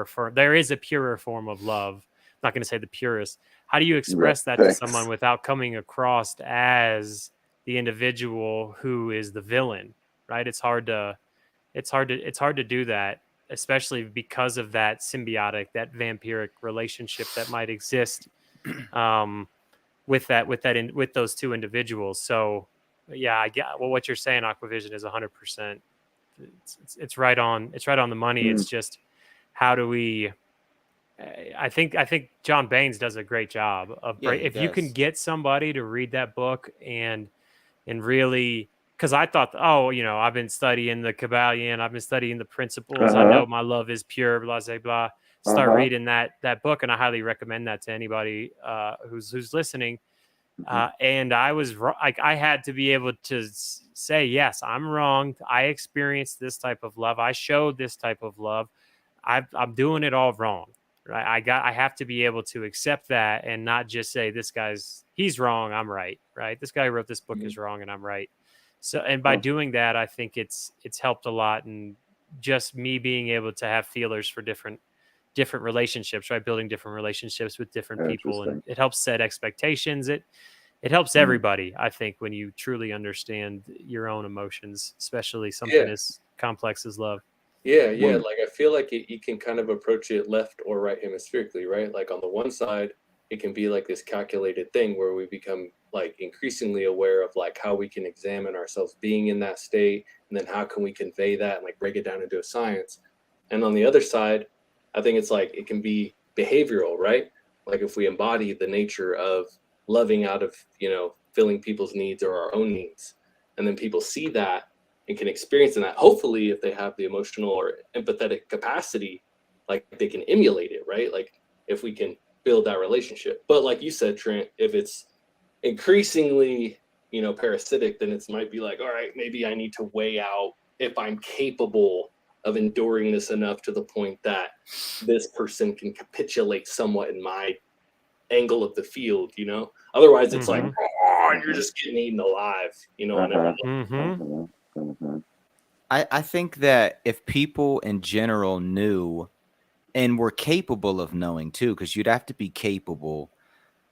form? There is a purer form of love. I'm not going to say the purest. How do you express that to someone without coming across as the individual who is the villain? Right? It's hard to do that, especially because of that symbiotic, that vampiric relationship that might exist with those two individuals. So yeah, I get, well, what you're saying, Aquavision, is 100%. It's right on. It's right on the money. It's just, how do we? I think John Baines does a great job of if you can get somebody to read that book and really, because I thought, oh, you know, I've been studying the Kabbalion, I've been studying the principles, I know my love is pure, blah blah blah. Start reading that book, and I highly recommend that to anybody who's listening. And I was like, I had to be able to say, yes, I'm wrong. I experienced this type of love. I showed this type of love. I'm doing it all wrong. Right. I have to be able to accept that and not just say he's wrong, I'm right. Right. This guy who wrote this book is wrong and I'm right. So, and by doing that, I think it's helped a lot. And just me being able to have feelers for different relationships, right? Building different relationships with different people, and it helps set expectations. It helps everybody, I think, when you truly understand your own emotions, especially something as complex as love. Yeah. Like, I feel like you can kind of approach it left or right hemispherically, right? Like, on the one side, it can be like this calculated thing where we become like increasingly aware of like how we can examine ourselves being in that state, and then how can we convey that and like break it down into a science. And on the other side, I think it's like it can be behavioral, right? Like, if we embody the nature of loving out of, you know, filling people's needs or our own needs, and then people see that and can experience in that, hopefully, if they have the emotional or empathetic capacity, like they can emulate it, right? Like, if we can build that relationship. But like you said, Trent, if it's increasingly, you know, parasitic, then it might be like, all right, maybe I need to weigh out if I'm capable of enduring this enough to the point that this person can capitulate somewhat in my angle of the field, you know? Otherwise, it's like, oh, you're just getting eaten alive, you know? I think that if people in general knew and were capable of knowing too, because you'd have to be capable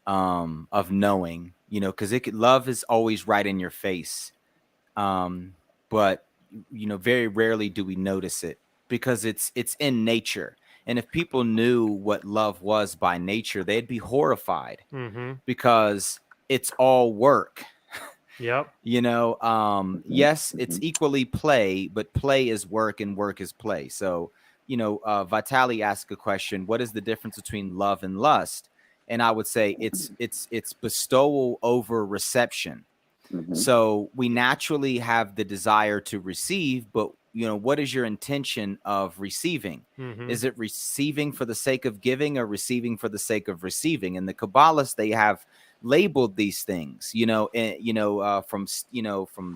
of knowing, you know, because love is always right in your face. But you know, very rarely do we notice it because it's in nature. And if people knew what love was by nature, they'd be horrified because it's all work. Yep. You know, yes, it's equally play, but play is work and work is play. So, you know, Vitali asked a question: what is the difference between love and lust? And I would say it's bestowal over reception. So we naturally have the desire to receive, but you know, what is your intention of receiving? Is it receiving for the sake of giving or receiving for the sake of receiving? And the Kabbalists, they have labeled these things, you know, from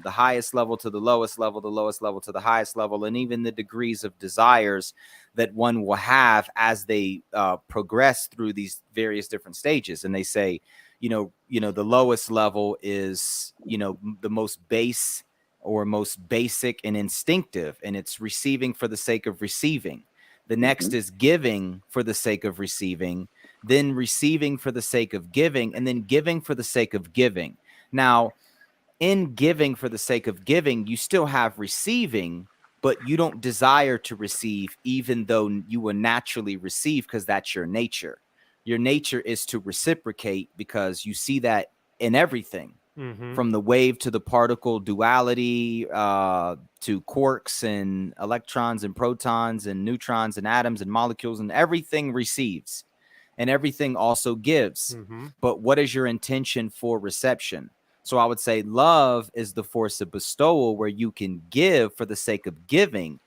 the highest level to the lowest level to the highest level, and even the degrees of desires that one will have as they progress through these various different stages. And they say, you know, the lowest level is, you know, the most base or most basic and instinctive, and it's receiving for the sake of receiving. The next is giving for the sake of receiving, then receiving for the sake of giving, and then giving for the sake of giving. Now, in giving for the sake of giving, you still have receiving, but you don't desire to receive, even though you will naturally receive because that's your nature. Your nature is to reciprocate because you see that in everything. Mm-hmm. From the wave to the particle, duality, to quarks and electrons and protons and neutrons and atoms and molecules, and everything receives and everything also gives. Mm-hmm. But what is your intention for reception? So I would say love is the force of bestowal, where you can give for the sake of giving.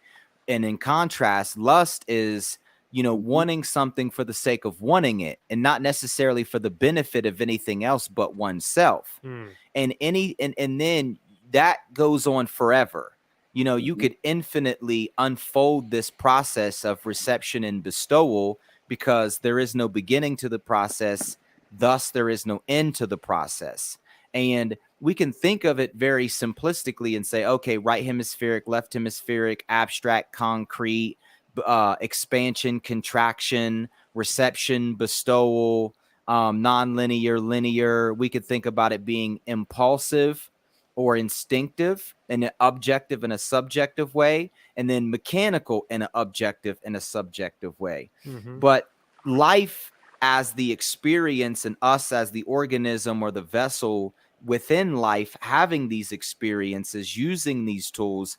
And in contrast, lust is, wanting something for the sake of wanting it, and not necessarily for the benefit of anything else but oneself. Mm. And then that goes on forever. You could infinitely unfold this process of reception and bestowal, because there is no beginning to the process, thus there is no end to the process. And we can think of it very simplistically and say, okay, right hemispheric, left hemispheric, abstract, concrete, expansion, contraction, reception, bestowal, non-linear, linear. We could think about it being impulsive or instinctive in an objective and a subjective way, and then mechanical in an objective and a subjective way. Mm-hmm. But life as the experience, and us as the organism or the vessel within life, having these experiences, using these tools,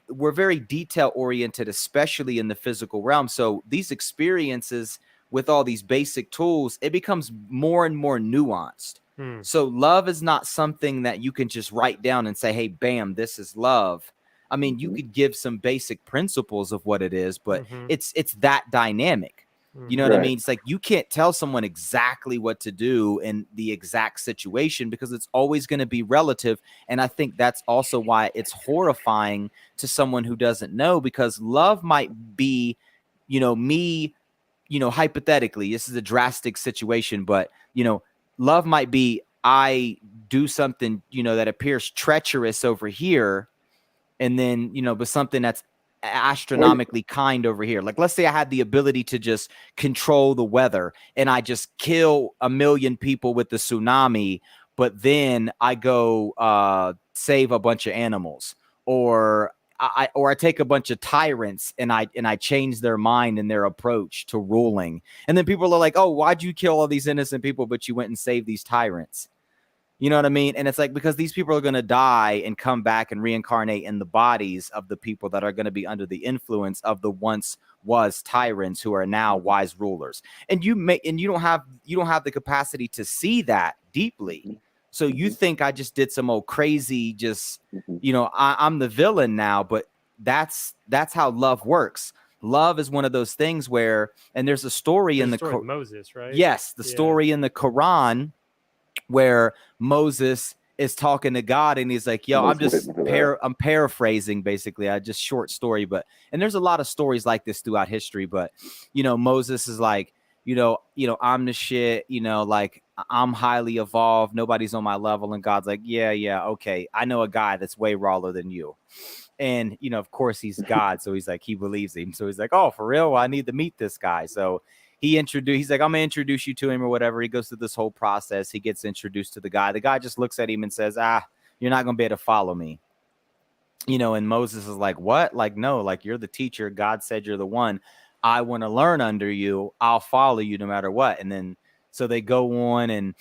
we're very detail oriented, especially in the physical realm. So these experiences with all these basic tools, it becomes more and more nuanced. Mm. So love is not something that you can just write down and say, hey, bam, this is love. I mean, you could give some basic principles of what it is, but it's that dynamic. You know what I mean? It's like you can't tell someone exactly what to do in the exact situation, because it's always going to be relative. And I think that's also why it's horrifying to someone who doesn't know, because love might be, me, hypothetically, this is a drastic situation, but, love might be, I do something, that appears treacherous over here, and then, but something that's astronomically kind over here. Like, let's say I had the ability to just control the weather and I just kill 1 million people with the tsunami, but then I go save a bunch of animals, or I take a bunch of tyrants and I change their mind and their approach to ruling. And then people are like, oh, why'd you kill all these innocent people, but you went and saved these tyrants? You know what I mean? And it's like, because these people are going to die and come back and reincarnate in the bodies of the people that are going to be under the influence of the once was tyrants who are now wise rulers. And you don't have the capacity to see that deeply. So you think I just did some old crazy, just, I'm the villain now, but that's how love works. Love is one of those things where, and there's a story in the story of Moses, right? Yes, the story in the Quran where Moses is talking to God and he's like, yo, I'm paraphrasing basically. I just short story, and there's a lot of stories like this throughout history, but Moses is like, I'm the shit, like I'm highly evolved. Nobody's on my level. And God's like, yeah. Okay. I know a guy that's way rawer than you. And, of course he's God. So he's like, he believes him. So he's like, oh, for real? Well, I need to meet this guy. So he's like, I'm gonna introduce you to him or whatever. He goes through this whole process. He gets introduced to the guy. The guy just looks at him and says, you're not gonna be able to follow me. And Moses is like, what? Like, no, like, you're the teacher. God said you're the one. I want to learn under you. I'll follow you no matter what. And then so they go on, and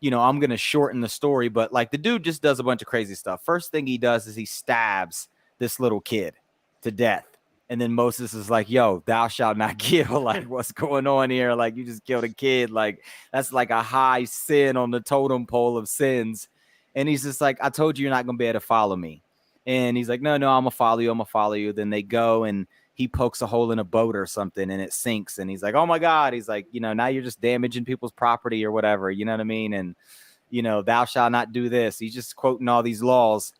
I'm gonna shorten the story, but like the dude just does a bunch of crazy stuff. First thing he does is he stabs this little kid to death. And then Moses is like, yo, thou shalt not kill. Like, what's going on here? Like, you just killed a kid. Like, that's like a high sin on the totem pole of sins. And he's just like, I told you you're not going to be able to follow me. And he's like, no, I'm going to follow you. I'm going to follow you. Then they go and he pokes a hole in a boat or something and it sinks. And he's like, oh my God. He's like, now you're just damaging people's property or whatever. You know what I mean? And, thou shalt not do this. He's just quoting all these laws.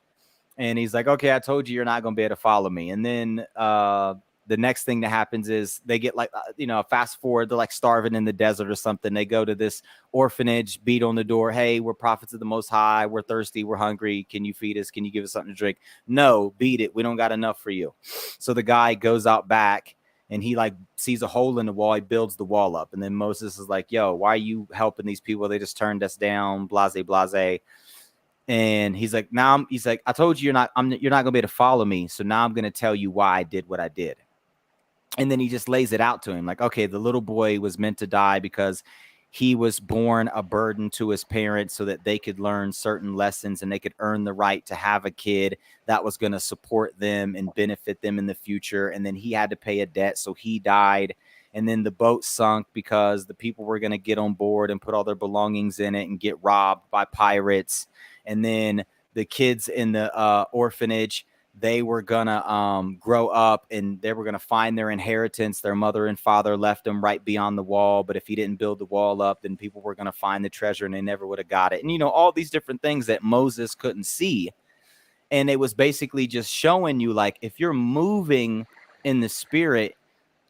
And he's like, okay, I told you you're not going to be able to follow me. And then the next thing that happens is they get like, fast forward, they're like starving in the desert or something. They go to this orphanage, beat on the door. Hey, we're prophets of the Most High. We're thirsty. We're hungry. Can you feed us? Can you give us something to drink? No, beat it. We don't got enough for you. So the guy goes out back and he like sees a hole in the wall. He builds the wall up. And then Moses is like, yo, why are you helping these people? They just turned us down, blase, blase. And he's like, I told you you're not going to be able to follow me. So now I'm going to tell you why I did what I did. And then he just lays it out to him like, okay, the little boy was meant to die because he was born a burden to his parents so that they could learn certain lessons and they could earn the right to have a kid that was going to support them and benefit them in the future. And then he had to pay a debt, so he died. And then the boat sunk because the people were going to get on board and put all their belongings in it and get robbed by pirates. And then the kids in the orphanage, they were gonna grow up and they were gonna find their inheritance. Their mother and father left them right beyond the wall, but if he didn't build the wall up, then people were gonna find the treasure and they never would have got it. And all these different things that Moses couldn't see. And it was basically just showing you, like, if you're moving in the spirit,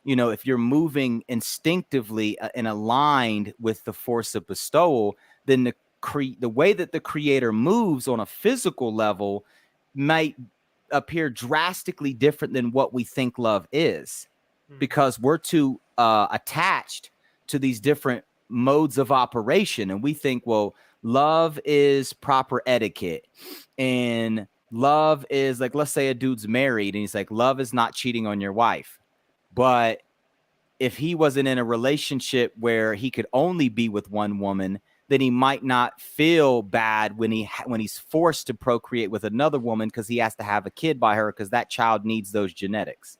if you're moving instinctively and aligned with the force of bestowal, then the way that the creator moves on a physical level might appear drastically different than what we think love is, because we're too attached to these different modes of operation. And we think, well, love is proper etiquette, and love is like, let's say a dude's married and he's like, love is not cheating on your wife. But if he wasn't in a relationship where he could only be with one woman, then he might not feel bad when he's forced to procreate with another woman, because he has to have a kid by her, because that child needs those genetics.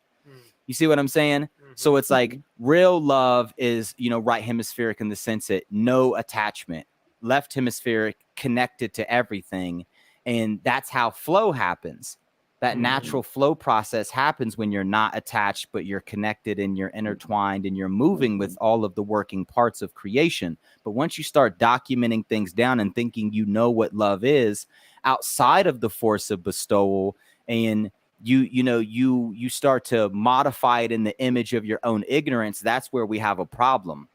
You see what I'm saying? Mm-hmm. So it's like real love is, right hemispheric in the sense that no attachment, left hemispheric connected to everything. And that's how flow happens. That natural flow process happens when you're not attached, but you're connected and you're intertwined and you're moving with all of the working parts of creation. But once you start documenting things down and thinking what love is outside of the force of bestowal, and you start to modify it in the image of your own ignorance, that's where we have a problem.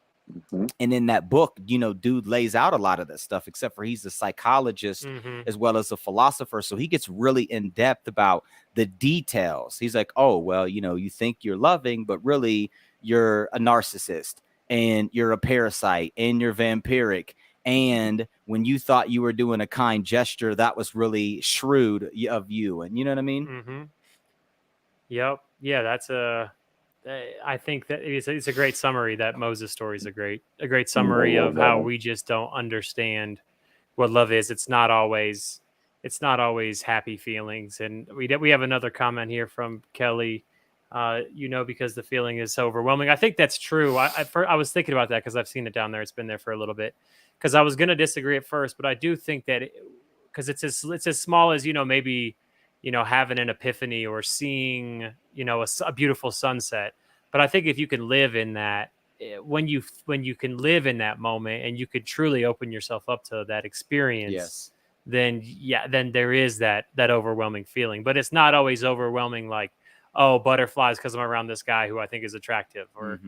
And in that book, dude lays out a lot of this stuff, except for he's a psychologist as well as a philosopher. So he gets really in depth about the details. He's like, oh, well, you think you're loving, but really you're a narcissist and you're a parasite and you're vampiric. And when you thought you were doing a kind gesture, that was really shrewd of you. And you know what I mean? Yep. Yeah, I think that it's a great summary. That Moses story is a great summary of how we just don't understand what love is. It's not always happy feelings. And we have another comment here from Kelly. Because the feeling is so overwhelming. I think that's true. I was thinking about that because I've seen it down there. It's been there for a little bit. Because I was going to disagree at first, but I do think that because it's as small as maybe having an epiphany or seeing a beautiful sunset. But I think if you can live in that, when you can live in that moment and you could truly open yourself up to that experience, then there is that overwhelming feeling. But it's not always overwhelming like, oh, butterflies because I'm around this guy who I think is attractive, or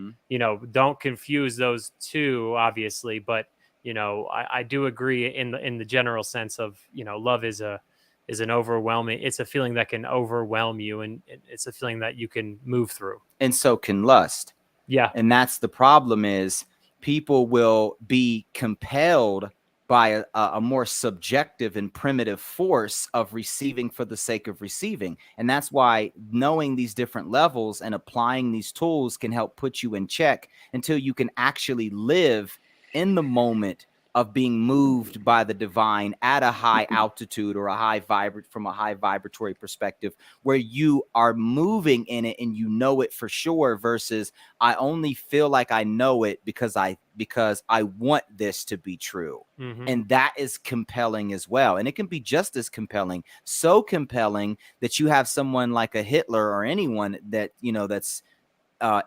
don't confuse those two, obviously. But I do agree in the general sense of love is an overwhelming. It's a feeling that can overwhelm you, and it's a feeling that you can move through. And so can lust. Yeah. And that's the problem, is people will be compelled by a more subjective and primitive force of receiving for the sake of receiving. And that's why knowing these different levels and applying these tools can help put you in check until you can actually live in the moment of being moved by the divine at a high altitude or from a high vibratory perspective, where you are moving in it and it for sure, versus I only feel like I know it because I want this to be true. And that is compelling as well. And it can be just as compelling, so compelling that you have someone like a Hitler or anyone that, that's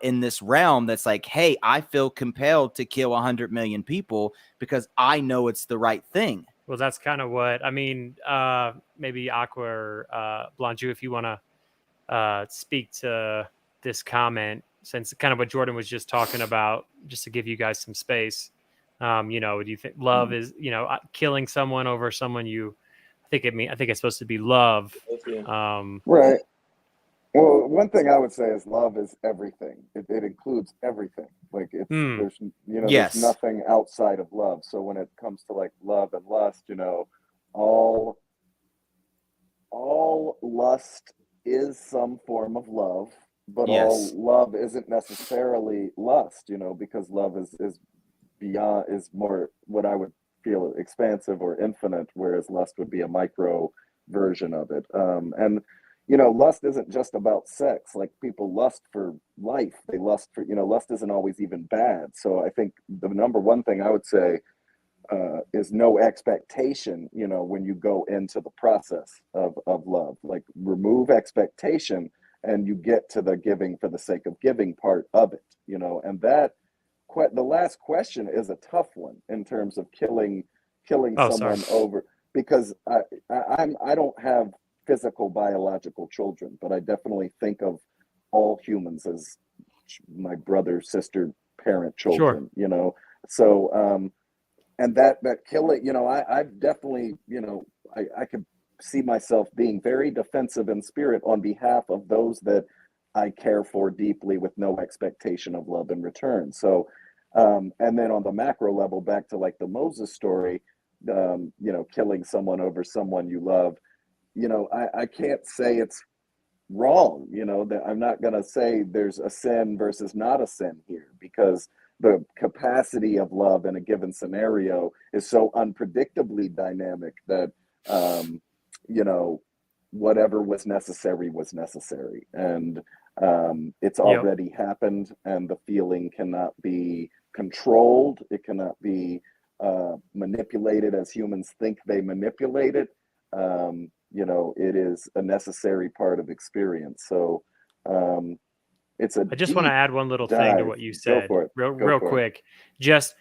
in this realm that's like, hey, I feel compelled to kill 100 million people because I know it's the right thing. Well, that's kind of what I mean. Maybe Aqua or Blanju, if you want to speak to this comment, since kind of what Jordan was just talking about, just to give you guys some space. Do you think love is killing someone over someone you? I think it's supposed to be love. Right. Well, one thing I would say is love is everything. It includes everything. Like there's there's nothing outside of love. So when it comes to like love and lust, all lust is some form of love. but all Yes. love isn't necessarily lust, because love is beyond, is more what I would feel expansive or infinite, whereas lust would be a micro version of it. And lust isn't just about sex. Like, people lust for life. They lust for, lust isn't always even bad. So I think the number one thing I would say is no expectation, when you go into the process of love. Like, remove expectation and you get to the giving for the sake of giving part of it, and that the last question is a tough one in terms of killing Oh, sorry. someone over, because I don't have physical biological children, but I definitely think of all humans as my brother, sister, parent, Sure. children, so and that killing, I've definitely, I could see myself being very defensive in spirit on behalf of those that I care for deeply with no expectation of love in return. So and then on the macro level, back to like the Moses story, killing someone over someone you love, I can't say it's wrong, that I'm not going to say there's a sin versus not a sin here, because the capacity of love in a given scenario is so unpredictably dynamic that um, you know whatever was necessary, and it's Yep. already happened, and the feeling cannot be controlled. It cannot be manipulated as humans think they manipulate it. It is a necessary part of experience. So it's a I just want to deep add one little thing to dive. what you Go said, for it. real, Go real for it. quick. Just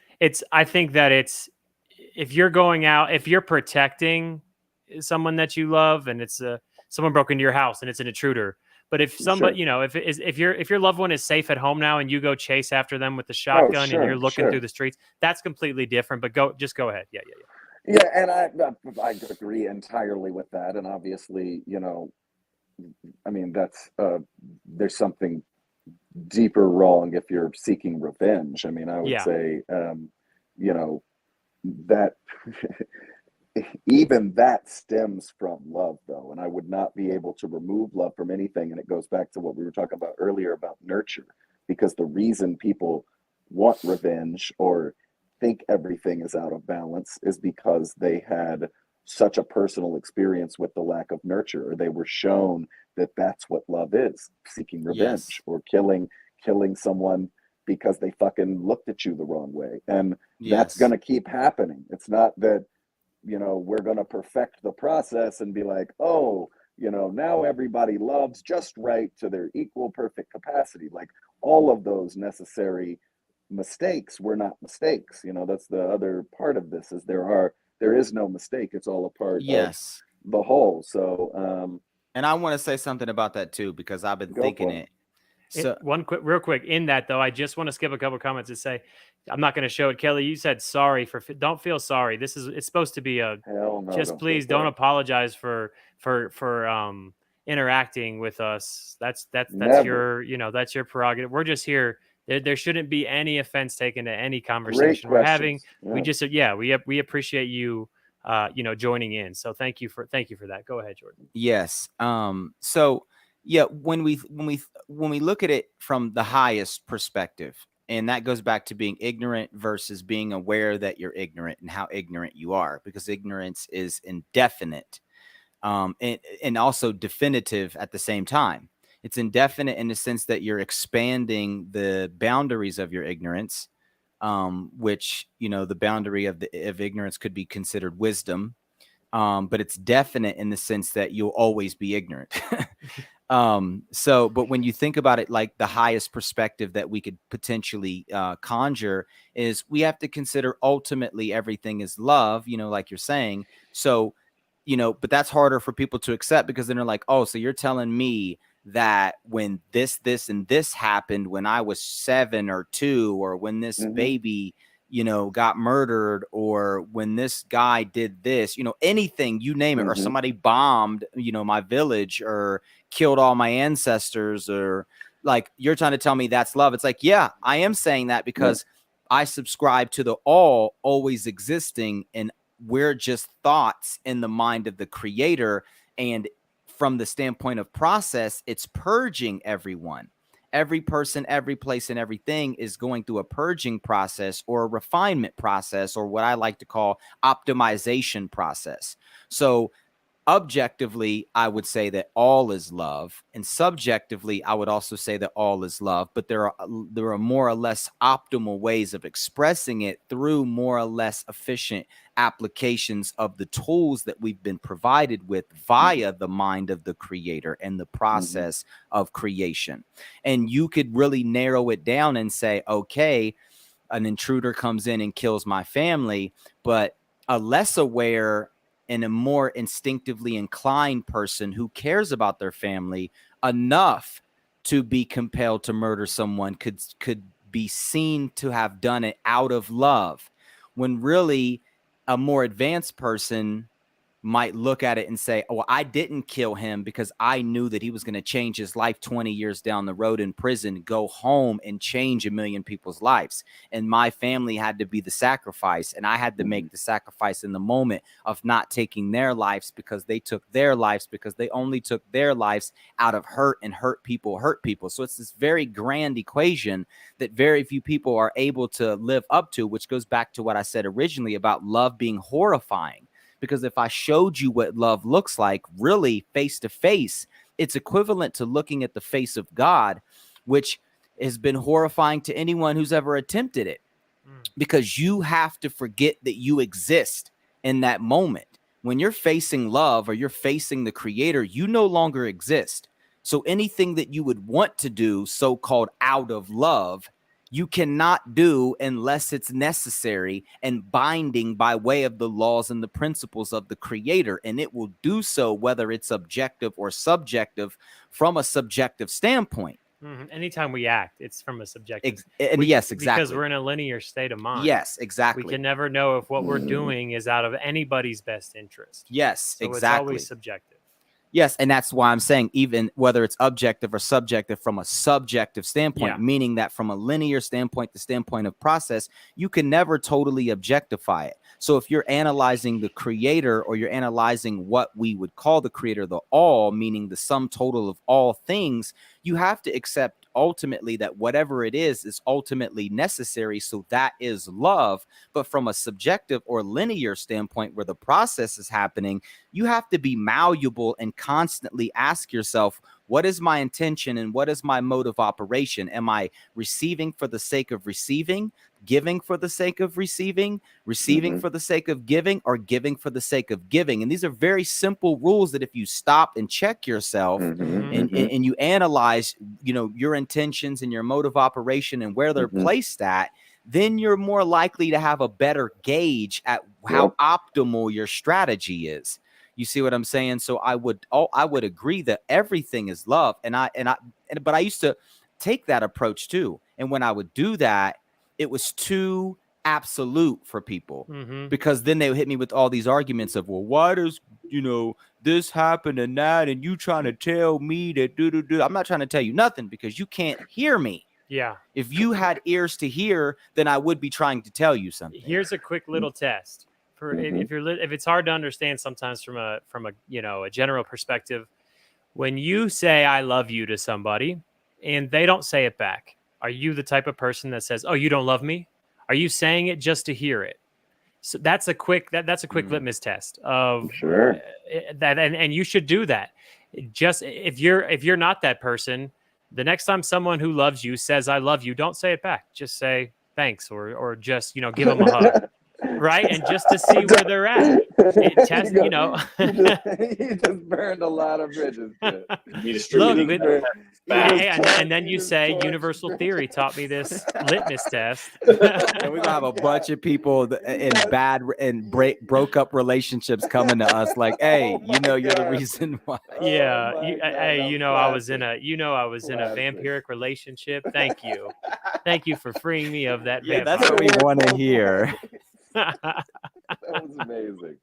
I think that it's, if you're going out, if you're protecting someone that you love, and it's someone broke into your house and it's an intruder. But if somebody, Sure. if your loved one is safe at home now and you go chase after them with the Oh, shotgun and you're sure, looking through sure. the streets, that's completely different. But go ahead. Yeah, yeah, Yeah, and I agree entirely with that. And obviously, I mean, that's there's something deeper wrong if you're seeking revenge. I mean, I would yeah, say, you know, that even that stems from love, though, and I would not be able to remove love from anything. And it goes back to what we were talking about earlier about nurture, because the reason people want revenge or think everything is out of balance is because they had such a personal experience with the lack of nurture, or they were shown that that's what love is: seeking revenge Yes. or killing someone because they fucking looked at you the wrong way. And that's going Yes. to keep happening. It's not that we're going to perfect the process and be like, oh, now everybody loves just right to their equal perfect capacity. Like, all of those necessary mistakes were not mistakes. That's the other part of this, is there is no mistake. It's all a part of Yes. the whole. So And I want to say something about that too, because I've been go thinking for it. it. So Real quick. In that though, I just want to skip a couple comments and say, I'm not going to show it. Kelly, you said sorry for. Don't feel sorry. It's supposed to be a. Hell no, Just don't feel please don't sorry. apologize for interacting with us. That's Never. your that's your prerogative. We're just here. There shouldn't be any offense taken to any Great conversation we're having. questions. Yeah. We just we appreciate you joining in. So thank you for that. Go ahead, Jordan. yes. So yeah, when we look at it from the highest perspective, and that goes back to being ignorant versus being aware that you're ignorant and how ignorant you are, because ignorance is indefinite, and also definitive at the same time. It's indefinite in the sense that you're expanding the boundaries of your ignorance, which the boundary of ignorance could be considered wisdom, but it's definite in the sense that you'll always be ignorant. But when you think about it, like the highest perspective that we could potentially conjure is, we have to consider ultimately everything is love, like you're saying. So, but that's harder for people to accept, because then they're like, oh, so you're telling me that when this, and this happened when I was 7 or 2, or when this Mm-hmm. baby, got murdered, or when this guy did this, anything, you name it, or Mm-hmm. somebody bombed, my village, or killed all my ancestors, or like, you're trying to tell me that's love. It's like, yeah, I am saying that Right. because I subscribe to the all always existing, and we're just thoughts in the mind of the creator. And from the standpoint of process, it's purging everyone. Every person, every place, and everything is going through a purging process or a refinement process, or what I like to call optimization process. So objectively, I would say that all is love, and subjectively, I would also say that all is love. But there are more or less optimal ways of expressing it through more or less efficient applications of the tools that we've been provided with via the mind of the creator and the process of creation. And you could really narrow it down and say, okay, an intruder comes in and kills my family, but a less aware and a more instinctively inclined person who cares about their family enough to be compelled to murder someone could be seen to have done it out of love, when really a more advanced person might look at it and say, oh, I didn't kill him because I knew that he was going to change his life 20 years down the road in prison, go home and change a million people's lives. And my family had to be the sacrifice. And I had to make the sacrifice in the moment of not taking their lives, because they took their lives, because they only took their lives out of hurt, and hurt people hurt people. So it's this very grand equation that very few people are able to live up to, which goes back to what I said originally about love being horrifying. Because if I showed you what love looks like, really face to face, it's equivalent to looking at the face of God, which has been horrifying to anyone who's ever attempted it. Because you have to forget that you exist in that moment. When you're facing love or you're facing the creator, you no longer exist. So anything that you would want to do, so-called out of love, you cannot do unless it's necessary and binding by way of the laws and the principles of the creator. And it will do so whether it's objective or subjective from a subjective standpoint. Anytime we act, it's from a subjective. Yes, exactly. Because we're in a linear state of mind. Yes, exactly. We can never know if what we're doing is out of anybody's best interest. Yes, so exactly. It's always subjective. Yes, and that's why I'm saying even whether it's objective or subjective from a subjective standpoint, meaning that from a linear standpoint, the standpoint of process, you can never totally objectify it. So if you're analyzing the creator, or you're analyzing what we would call the creator, the all, meaning the sum total of all things, you have to accept ultimately that whatever it is ultimately necessary. So that is love. But from a subjective or linear standpoint where the process is happening, you have to be malleable and constantly ask yourself, what is my intention and what is my mode of operation? Am I receiving for the sake of receiving, giving for the sake of receiving, receiving for the sake of giving, or giving for the sake of giving? And these are very simple rules that if you stop and check yourself and you analyze, your intentions and your mode of operation and where they're placed at, then you're more likely to have a better gauge at how optimal your strategy is. You see what I'm saying? So I would agree that everything is love. But I used to take that approach too. And when I would do that, it was too absolute for people, because then they would hit me with all these arguments of, well, why does, this happen and that, and you trying to tell me that do. I'm not trying to tell you nothing, because you can't hear me. Yeah. If you had ears to hear, then I would be trying to tell you something. Here's a quick little test. If it's hard to understand sometimes from a a general perspective, when you say I love you to somebody and they don't say it back, are you the type of person that says, oh, you don't love me? Are you saying it just to hear it? So that's a quick litmus test of that, and you should do that. Just if you're not that person, the next time someone who loves you says I love you, don't say it back. Just say thanks, or just give them a hug. Right, and just to see where they're at. He just burned a lot of bridges. And then you say universal theory taught me this litmus test. And we're gonna have a bunch of people in bad and broke up relationships coming to us like, hey, you're the reason why. Yeah, I was in a vampiric relationship. Thank you for freeing me of that. Yeah, that's what we want to hear. That was amazing.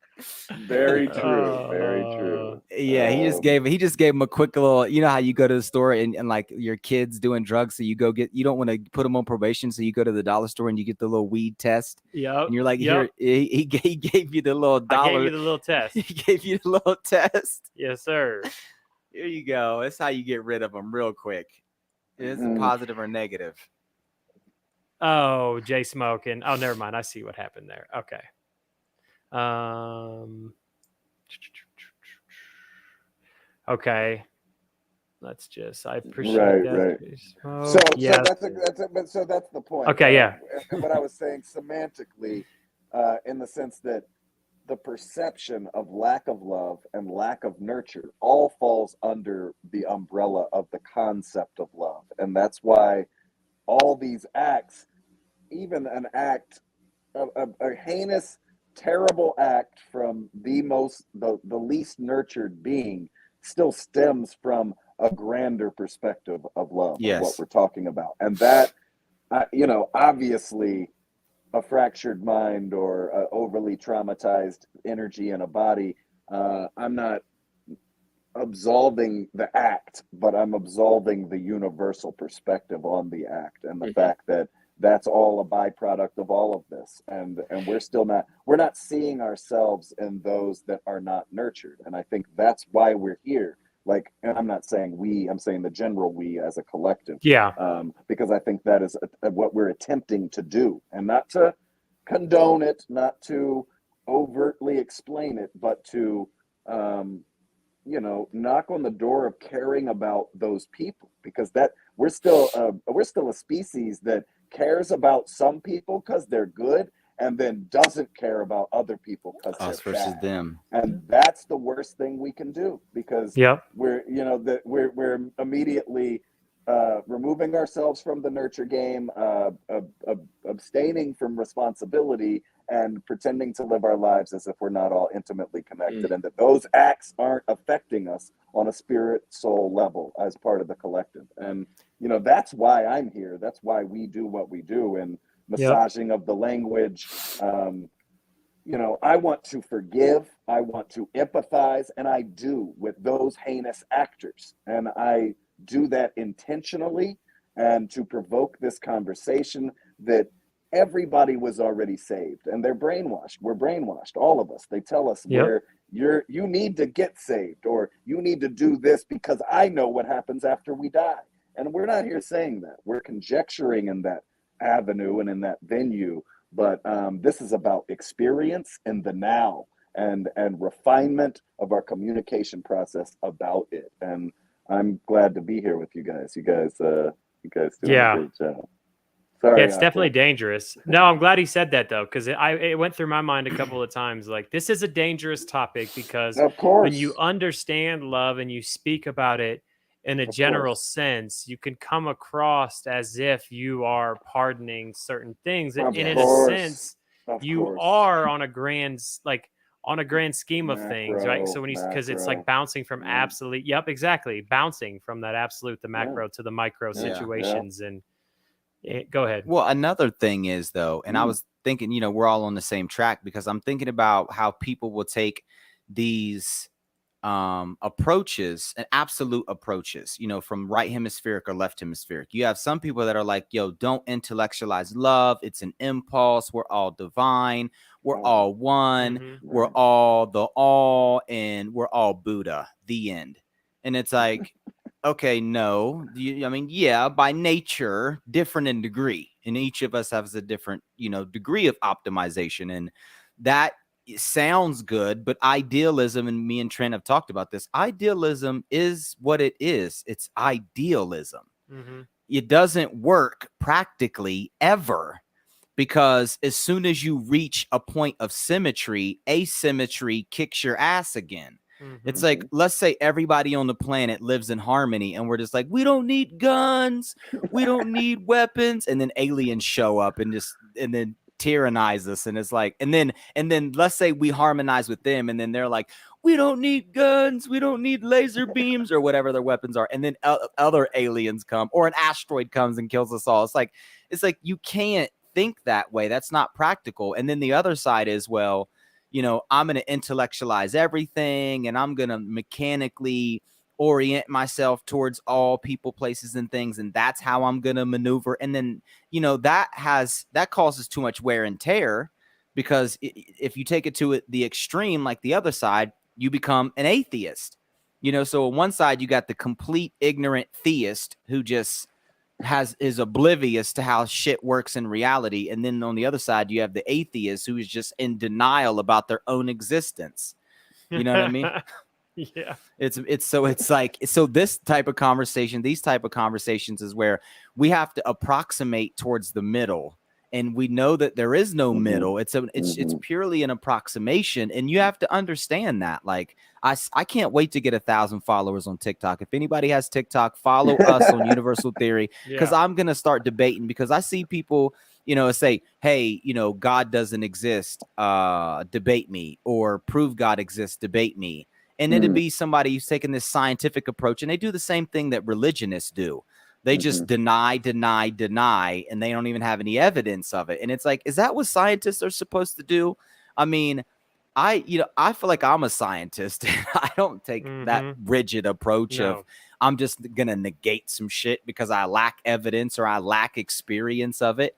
Very true. Very true. Yeah, he just gave him a quick little, how you go to the store and like your kids doing drugs, so you don't want to put them on probation, so you go to the dollar store and you get the little weed test. Yeah. And you're like, here, he gave you the little dollar. I gave you the little test. He gave you the little test. Yes, sir. Here you go. That's how you get rid of them real quick. Is it positive or negative? Oh, Jay smoking. Oh, never mind. I see what happened there. Okay. Okay. Let's just. I appreciate that. Right. Smoke. So that's the point. Okay. Yeah. And what I was saying semantically, in the sense that the perception of lack of love and lack of nurture all falls under the umbrella of the concept of love, and that's why all these acts, even an act, a heinous, terrible act from the least nurtured being, still stems from a grander perspective of love, of what we're talking about. And that, obviously a fractured mind or overly traumatized energy in a body, I'm not absolving the act, but I'm absolving the universal perspective on the act and the fact that that's all a byproduct of all of this, and we're not seeing ourselves in those that are not nurtured, and I think that's why we're here. Like, and I'm not saying we, I'm saying the general we as a collective. Yeah. Because I think that is what we're attempting to do, and not to condone it, not to overtly explain it, but to knock on the door of caring about those people, because that we're still a species that cares about some people because they're good, and then doesn't care about other people because us they're versus bad. them. And that's the worst thing we can do, because we're immediately removing ourselves from the nurture game, abstaining from responsibility, and pretending to live our lives as if we're not all intimately connected, and that those acts aren't affecting us on a spirit soul level as part of the collective. And that's why I'm here. That's why we do what we do, and massaging of the language. I want to forgive, I want to empathize, and I do with those heinous actors, and I do that intentionally, and to provoke this conversation that everybody was already saved, and they're brainwashed. We're brainwashed, all of us. They tell us you need to get saved, or you need to do this because I know what happens after we die. And we're not here saying that. We're conjecturing in that avenue and in that venue. But this is about experience in the now, and refinement of our communication process about it. And I'm glad to be here with you guys. You guys doing a great job. Sorry, yeah, it's definitely dangerous. No, I'm glad he said that, though, because it went through my mind a couple of times. Like, this is a dangerous topic, because of course, when you understand love and you speak about it in a general sense, you can come across as if you are pardoning certain things, and in a sense, you are on a grand scheme of things, right? So because it's like bouncing from absolute, bouncing from that absolute, the macro, to the micro situations. And go ahead. Well, another thing is, though, and I was thinking, we're all on the same track, because I'm thinking about how people will take these approaches and absolute approaches, from right hemispheric or left hemispheric. You have some people that are like, don't intellectualize love. It's an impulse. We're all divine. We're all one. We're all the all, and we're all Buddha, the end. And it's like, okay, no, by nature, different in degree, and each of us has a different, degree of optimization, and that sounds good. But idealism, and me and Trent have talked about this, idealism is what it is. It's idealism. It doesn't work practically ever, because as soon as you reach a point of symmetry, asymmetry kicks your ass again. It's like, let's say everybody on the planet lives in harmony, and we're just like, we don't need guns, we don't need weapons, and then aliens show up and then tyrannize us, and it's like, and then let's say we harmonize with them, and then they're like, we don't need guns, we don't need laser beams, or whatever their weapons are, and then other aliens come, or an asteroid comes and kills us all. It's like you can't think that way. That's not practical. And then the other side is, well, I'm going to intellectualize everything, and I'm going to mechanically orient myself towards all people, places, and things, and that's how I'm going to maneuver. And then, that causes too much wear and tear, because if you take it to the extreme, like the other side, you become an atheist. So on one side, you got the complete ignorant theist who just is oblivious to how shit works in reality, and then on the other side you have the atheist who is just in denial about their own existence. You know what I mean? Yeah. It's like this type of conversation, these type of conversations is where we have to approximate towards the middle, and we know that there is no middle. It's purely an approximation, and you have to understand that. Like I can't wait to get 1,000 followers on TikTok. If anybody has TikTok, follow us on Universal Theory, because I'm gonna start debating, because I see people, you know, say, hey, you know, God doesn't exist, debate me, or prove God exists, debate me. And it'd be somebody who's taking this scientific approach, and they do the same thing that religionists do. They just deny, and they don't even have any evidence of it. And it's like, is that what scientists are supposed to do? I mean, I feel like I'm a scientist. I don't take that rigid approach of I'm just going to negate some shit because I lack evidence or I lack experience of it.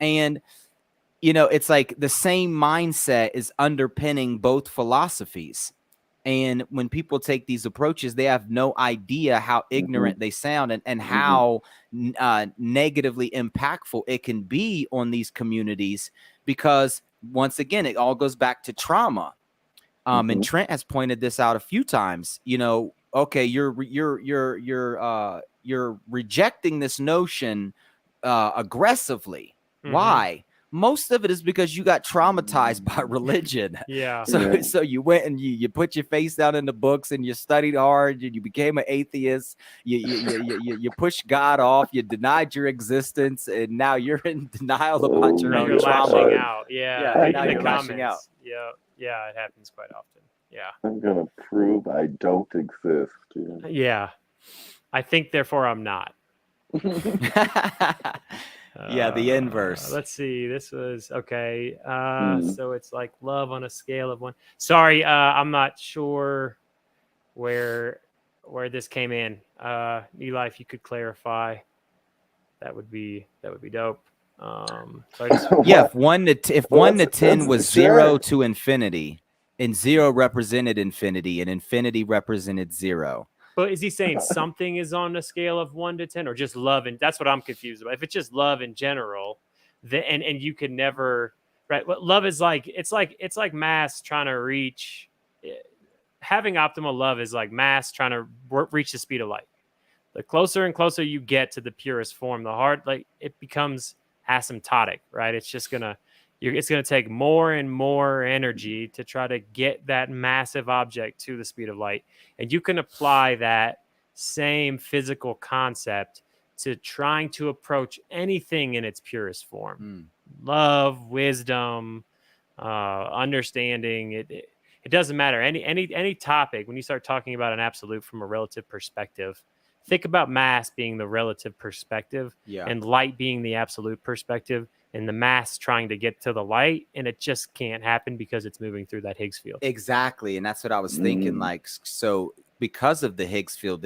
And, you know, it's like the same mindset is underpinning both philosophies. And when people take these approaches, they have no idea how ignorant they sound, and how negatively impactful it can be on these communities, because once again, it all goes back to trauma. And Trent has pointed this out a few times. You know, okay, you're rejecting this notion aggressively. Why? Most of it is because you got traumatized by religion. Yeah. So you went and you put your face down in the books, and you studied hard, and you became an atheist. You pushed God off. You denied your existence, and now you're in denial about your own trauma. Lashing out. Yeah. Now you're lashing out. Yeah, it happens quite often. Yeah. I'm gonna prove I don't exist. Yeah. I think, therefore, I'm not. Yeah, the inverse. Let's see. This was okay. So it's like love on a scale of 1. Sorry, I'm not sure where this came in. Eli, if you could clarify, that would be dope. So if 1 to 10 was 0 to infinity, and 0 represented infinity, and infinity represented 0. But is he saying something is on a scale of 1 to 10, or just love? And that's what I'm confused about. If it's just love in general, and you can never, right? What love is like, it's like mass trying to reach. Having optimal love is like mass trying to reach the speed of light. The closer and closer you get to the purest form, the hard, like, it becomes asymptotic, right? It's just it's gonna take more and more energy to try to get that massive object to the speed of light. And you can apply that same physical concept to trying to approach anything in its purest form. Love, wisdom, understanding. It doesn't matter. Any topic, when you start talking about an absolute from a relative perspective, think about mass being the relative perspective, and light being the absolute perspective, and the mass trying to get to the light, and it just can't happen because it's moving through that Higgs field. Exactly. And that's what I was thinking. Like, so because of the Higgs field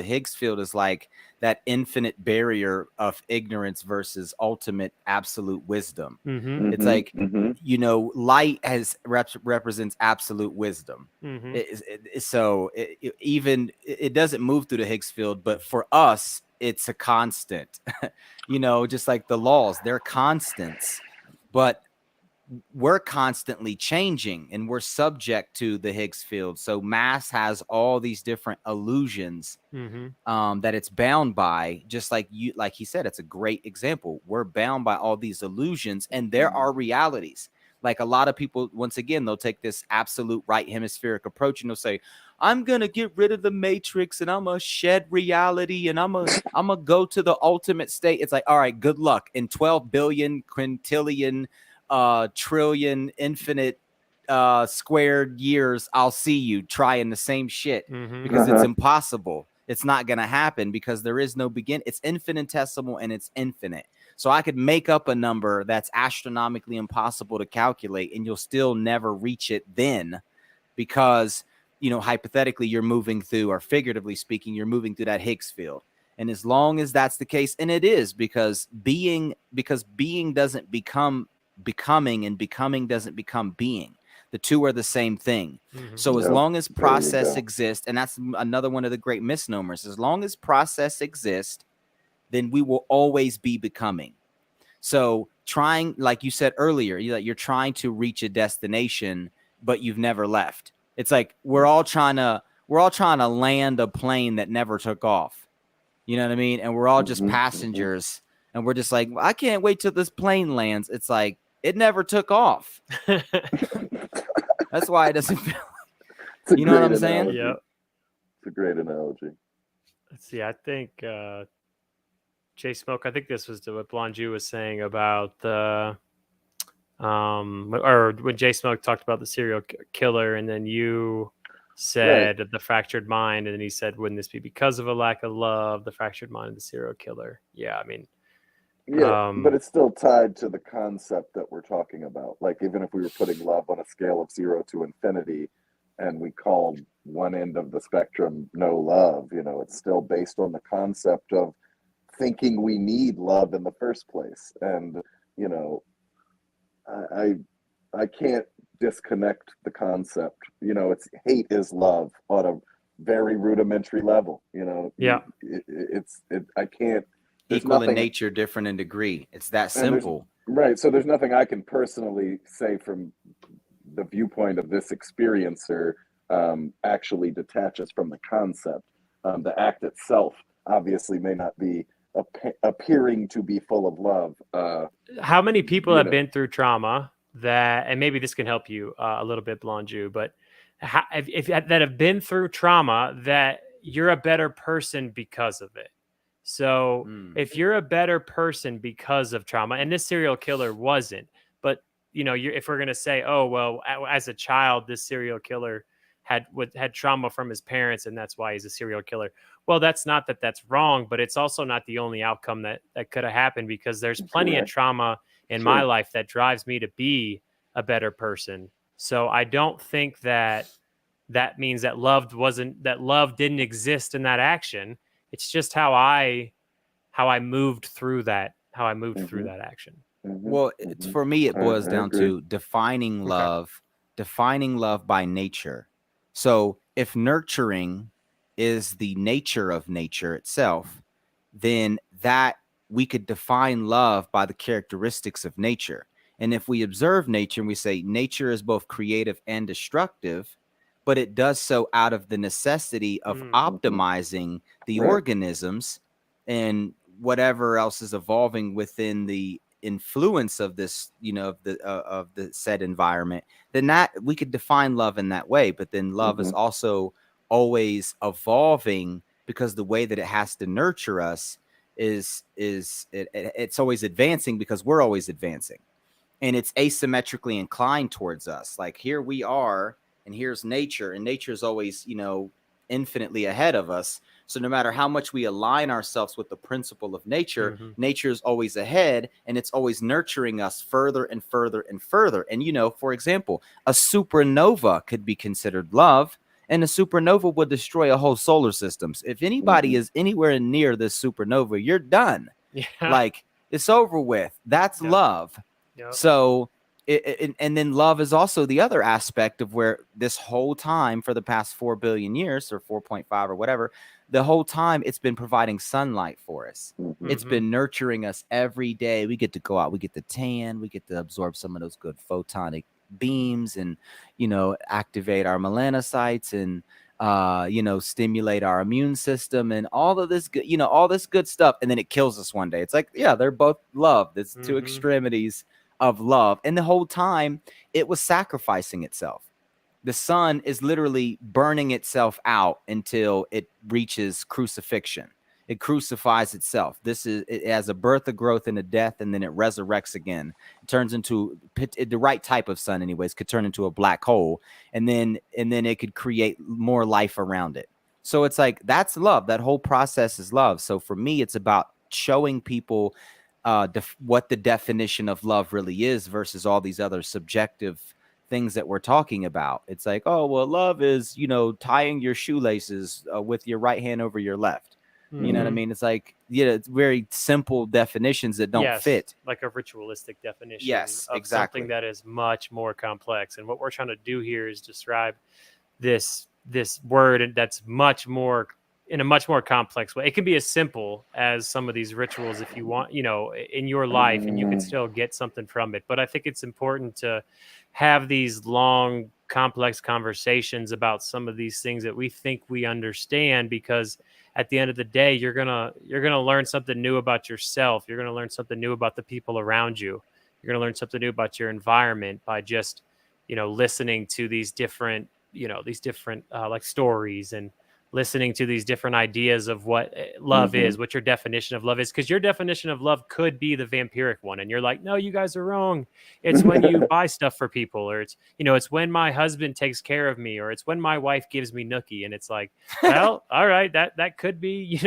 is like that infinite barrier of ignorance versus ultimate absolute wisdom. It's like, you know, light represents absolute wisdom. It doesn't move through the Higgs field, but for us, it's a constant. You know, just like the laws, they're constants, but we're constantly changing, and we're subject to the Higgs field. So mass has all these different illusions that it's bound by. Just like he said, it's a great example. We're bound by all these illusions, and there are realities. Like, a lot of people, once again, they'll take this absolute right hemispheric approach, and they'll say, I'm going to get rid of the matrix, and I'm going to shed reality, and I'm going to go to the ultimate state. It's like, all right, good luck. In 12 billion, quintillion, trillion, infinite squared years, I'll see you trying the same shit, because it's impossible. It's not going to happen, because there is no begin. It's infinitesimal, and it's infinite. So I could make up a number that's astronomically impossible to calculate, and you'll still never reach it then, because, you know, hypothetically, you're moving through, or figuratively speaking, you're moving through that Higgs field. And as long as that's the case, and it is, because being doesn't become becoming, and becoming doesn't become being. The two are the same thing. So as long as process exists, and that's another one of the great misnomers, as long as process exists, then we will always be becoming. So trying, like you said earlier, you're trying to reach a destination, but you've never left. It's like we're all trying to land a plane that never took off. You know what I mean? And we're all just passengers, and we're just like, I can't wait till this plane lands. It's like it never took off. That's why it doesn't feel. You know what I'm saying? Yeah, it's a great analogy. Let's see. I think Jay Smoke. I think this was what Blonde Jew was saying about the or when Jay Smoke talked about the serial killer, and then you said the fractured mind, and then he said, wouldn't this be because of a lack of love, the fractured mind of the serial killer? Yeah, I mean, but it's still tied to the concept that we're talking about. Like, even if we were putting love on a scale of 0 to infinity, and we called one end of the spectrum no love, it's still based on the concept of thinking we need love in the first place. And I can't disconnect the concept. It's hate is love on a very rudimentary level. Yeah. I can't. Equal in nature, different in degree. It's that simple. Right. So there's nothing I can personally say from the viewpoint of this experiencer actually detaches from the concept. The act itself obviously may not be appearing to be full of love. How many people have been through trauma that, and maybe this can help you a little bit, Blonde Jew, but if that have been through trauma, that you're a better person because of it. So if you're a better person because of trauma, and this serial killer wasn't, but if we're going to say, oh, well, as a child, this serial killer had trauma from his parents, and that's why he's a serial killer. Well, that's not that's wrong, but it's also not the only outcome that could have happened, because there's plenty of trauma in my life that drives me to be a better person. So I don't think that means that love didn't exist in that action. It's just how I moved through that, through that action. Well, it's, for me, it boils down to defining love by nature. So if nurturing is the nature of nature itself, then that we could define love by the characteristics of nature. And if we observe nature and we say nature is both creative and destructive, but it does so out of the necessity of optimizing the organisms and whatever else is evolving within the influence of this, of the said environment, then that we could define love in that way. But then love is also always evolving, because the way that it has to nurture us it's always advancing, because we're always advancing, and it's asymmetrically inclined towards us. Like, here we are, and here's nature, and nature is always, infinitely ahead of us. So no matter how much we align ourselves with the principle of nature, nature is always ahead, and it's always nurturing us further and further and further. And, for example, a supernova could be considered love, and a supernova would destroy a whole solar system. If anybody is anywhere near this supernova, you're done. Yeah. Like, it's over with. That's love. Yep. So, and then love is also the other aspect of where this whole time for the past 4 billion years, or 4.5 or whatever, the whole time it's been providing sunlight for us. It's been nurturing us every day. We get to go out, we get to tan, we get to absorb some of those good photonic beams, and activate our melanocytes, and stimulate our immune system, and all of this good, all this good stuff. And then it kills us one day. It's like, yeah, they're both love. There's two extremities of love. And the whole time it was sacrificing itself. The sun is literally burning itself out until it reaches crucifixion. It crucifies itself. It has a birth, a growth, and a death, and then it resurrects again. It turns into the right type of sun, anyways, could turn into a black hole, and then it could create more life around it. So it's like, that's love. That whole process is love. So for me, it's about showing people what the definition of love really is, versus all these other subjective things that we're talking about. It's like, oh, well, love is, tying your shoelaces with your right hand over your left. You know what I mean? It's like, it's very simple definitions that don't fit. Like a ritualistic definition. Yes, of exactly. Something that is much more complex. And what we're trying to do here is describe this word that's much more in a much more complex way. It can be as simple as some of these rituals if you want, in your life, and you could still get something from it. But I think it's important to have these long, complex conversations about some of these things that we think we understand, because at the end of the day, you're gonna learn something new about yourself. You're gonna learn something new about the people around you. You're gonna learn something new about your environment by just, listening to these different, like stories, and listening to these different ideas of what love is, what your definition of love is, because your definition of love could be the vampiric one, and you're like, no, you guys are wrong. It's when you buy stuff for people, or it's when my husband takes care of me, or it's when my wife gives me nookie. And it's like, well, all right, that could be,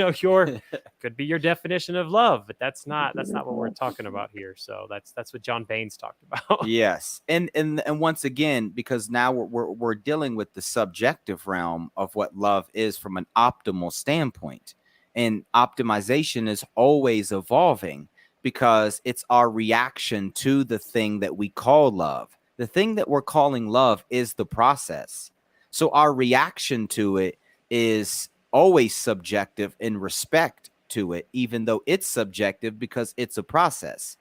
could be your definition of love, but that's not what we're talking about here. So that's what John Baines talked about. Yes, and once again, because now we're dealing with the subjective realm of what love is from an optimal standpoint, and optimization is always evolving because it's our reaction to the thing that we call love. The thing that we're calling love is the process, so our reaction to it is always subjective in respect to it, even though it's subjective because it's a process.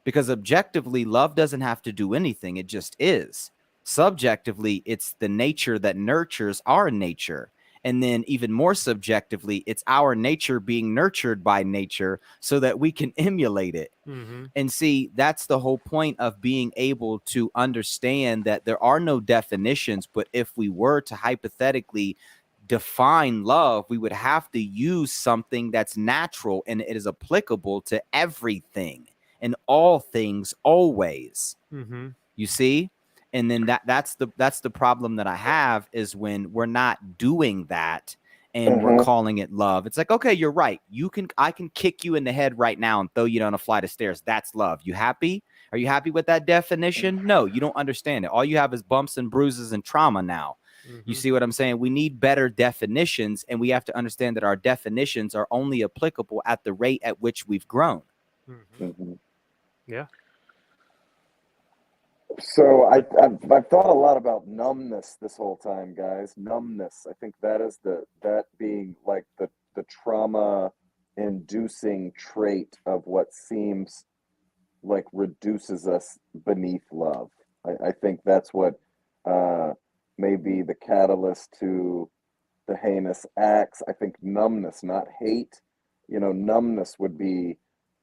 Because objectively, love doesn't have to do anything. It just is. Subjectively, it's the nature that nurtures our nature. And then even more subjectively, it's our nature being nurtured by nature so that we can emulate it. Mm-hmm. And see, that's the whole point of being able to understand that there are no definitions. But if we were to hypothetically define love, we would have to use something that's natural and it is applicable to everything and all things always. Mm-hmm. You see? And then that's the problem that I have, is when we're not doing that and we're calling it love. It's like, okay, you're right. I can kick you in the head right now and throw you down a flight of stairs. That's love. You happy? Are you happy with that definition? No, you don't understand it. All you have is bumps and bruises and trauma now. You see what I'm saying? We need better definitions, and we have to understand that our definitions are only applicable at the rate at which we've grown. Yeah. So I've thought a lot about numbness this whole time, guys. Numbness. I think that is that being like the trauma inducing trait of what seems like reduces us beneath love. I think that's what may be the catalyst to the heinous acts. I think numbness, not hate. Numbness would be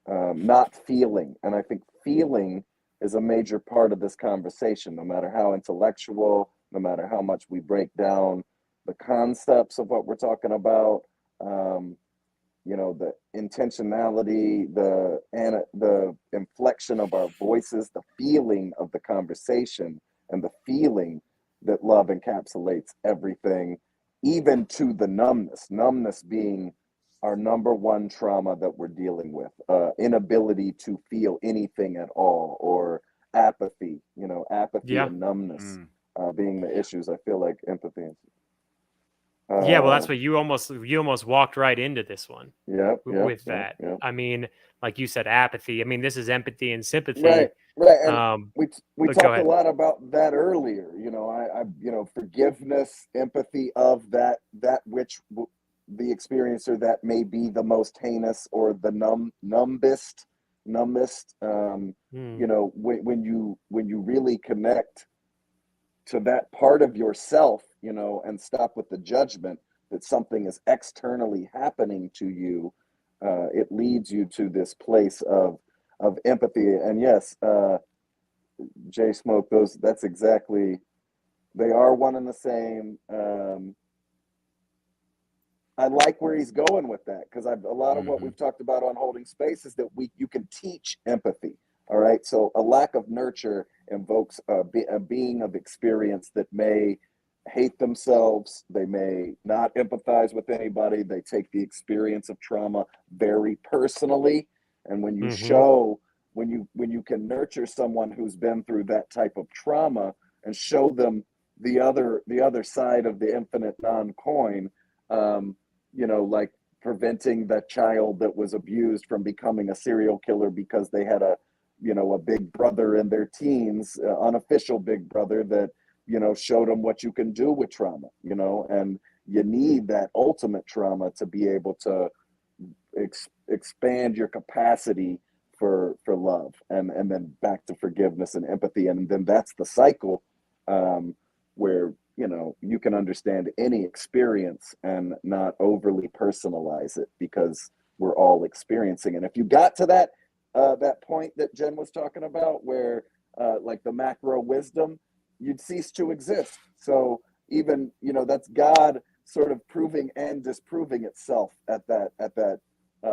not feeling. And I think feeling is a major part of this conversation, no matter how intellectual, no matter how much we break down the concepts of what we're talking about. The intentionality, the inflection of our voices, the feeling of the conversation, and the feeling that love encapsulates everything, even to the numbness. Numbness being our number one trauma that we're dealing with, inability to feel anything at all, or apathy, apathy and numbness being the issues. I feel like empathy. Yeah, well, that's what you almost walked right into this one. With that. Yep. I mean, like you said, apathy. I mean, this is empathy and sympathy. Right. And we talked a lot about that earlier. I forgiveness, empathy of that which the experiencer that may be the most heinous or the numbest. When you really connect to that part of yourself, and stop with the judgment that something is externally happening to you, it leads you to this place of empathy. And yes, Jay Smoke, that's exactly, they are one and the same. I like where he's going with that, because a lot of what we've talked about on Holding Space is that you can teach empathy. All right. So a lack of nurture invokes a being of experience that may hate themselves. They may not empathize with anybody. They take the experience of trauma very personally. And when you when you can nurture someone who's been through that type of trauma and show them the other side of the infinite non-coin, like preventing that child that was abused from becoming a serial killer because they had a big brother in their teens, unofficial big brother that, showed them what you can do with trauma, and you need that ultimate trauma to be able to expand your capacity for love, and then back to forgiveness and empathy, and then that's the cycle, where you can understand any experience and not overly personalize it, because we're all experiencing. And if you got to that point that Jen was talking about, where like the macro wisdom, you'd cease to exist. So even that's God sort of proving and disproving itself at that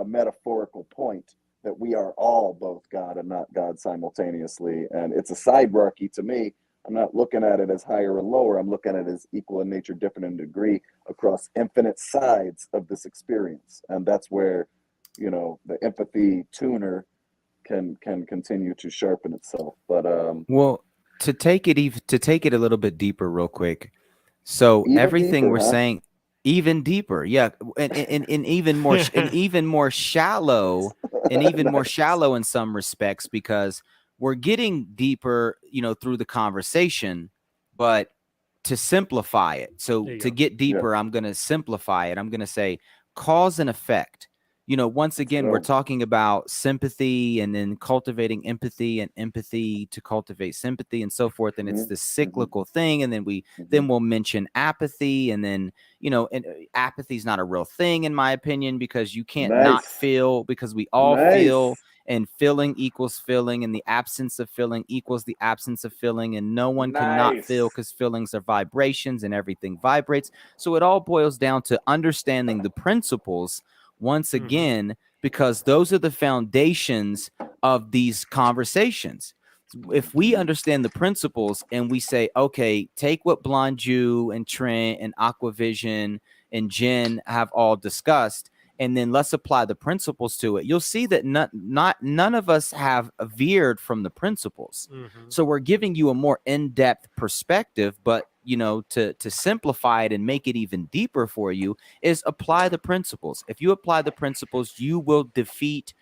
metaphorical point, that we are all both God and not God simultaneously. And it's a sidebarchy to me. I'm not looking at it as higher or lower. I'm looking at it as equal in nature, different in degree, across infinite sides of this experience. And that's where, the empathy tuner can continue to sharpen itself. But well, to take it a little bit deeper real quick. So even everything deeper, we're huh? saying, even deeper, yeah, and even more shallow, and even more Nice. shallow in some respects, because we're getting deeper, through the conversation. But to simplify it, so There you to go. get deeper, I'm going to simplify it. I'm going to say cause and effect. Once again, we're talking about sympathy, and then cultivating empathy, and empathy to cultivate sympathy, and so forth. And it's this cyclical thing. And then we'll mention apathy, and then, and apathy is not a real thing, in my opinion, because you can't not Nice. feel, because we all feel, and feeling equals feeling, and the absence of feeling equals the absence of feeling, and no one cannot feel, because feelings are vibrations and everything vibrates. So it all boils down to understanding the principles once again, because those are the foundations of these conversations. If we understand the principles and we say, okay, take what Blonde Jew and Trent and Aquavision and Jen have all discussed, and then let's apply the principles to it, you'll see that none of us have veered from the principles. So we're giving you a more in-depth perspective, but to simplify it and make it even deeper for you is apply the principles. If you apply the principles, you will defeat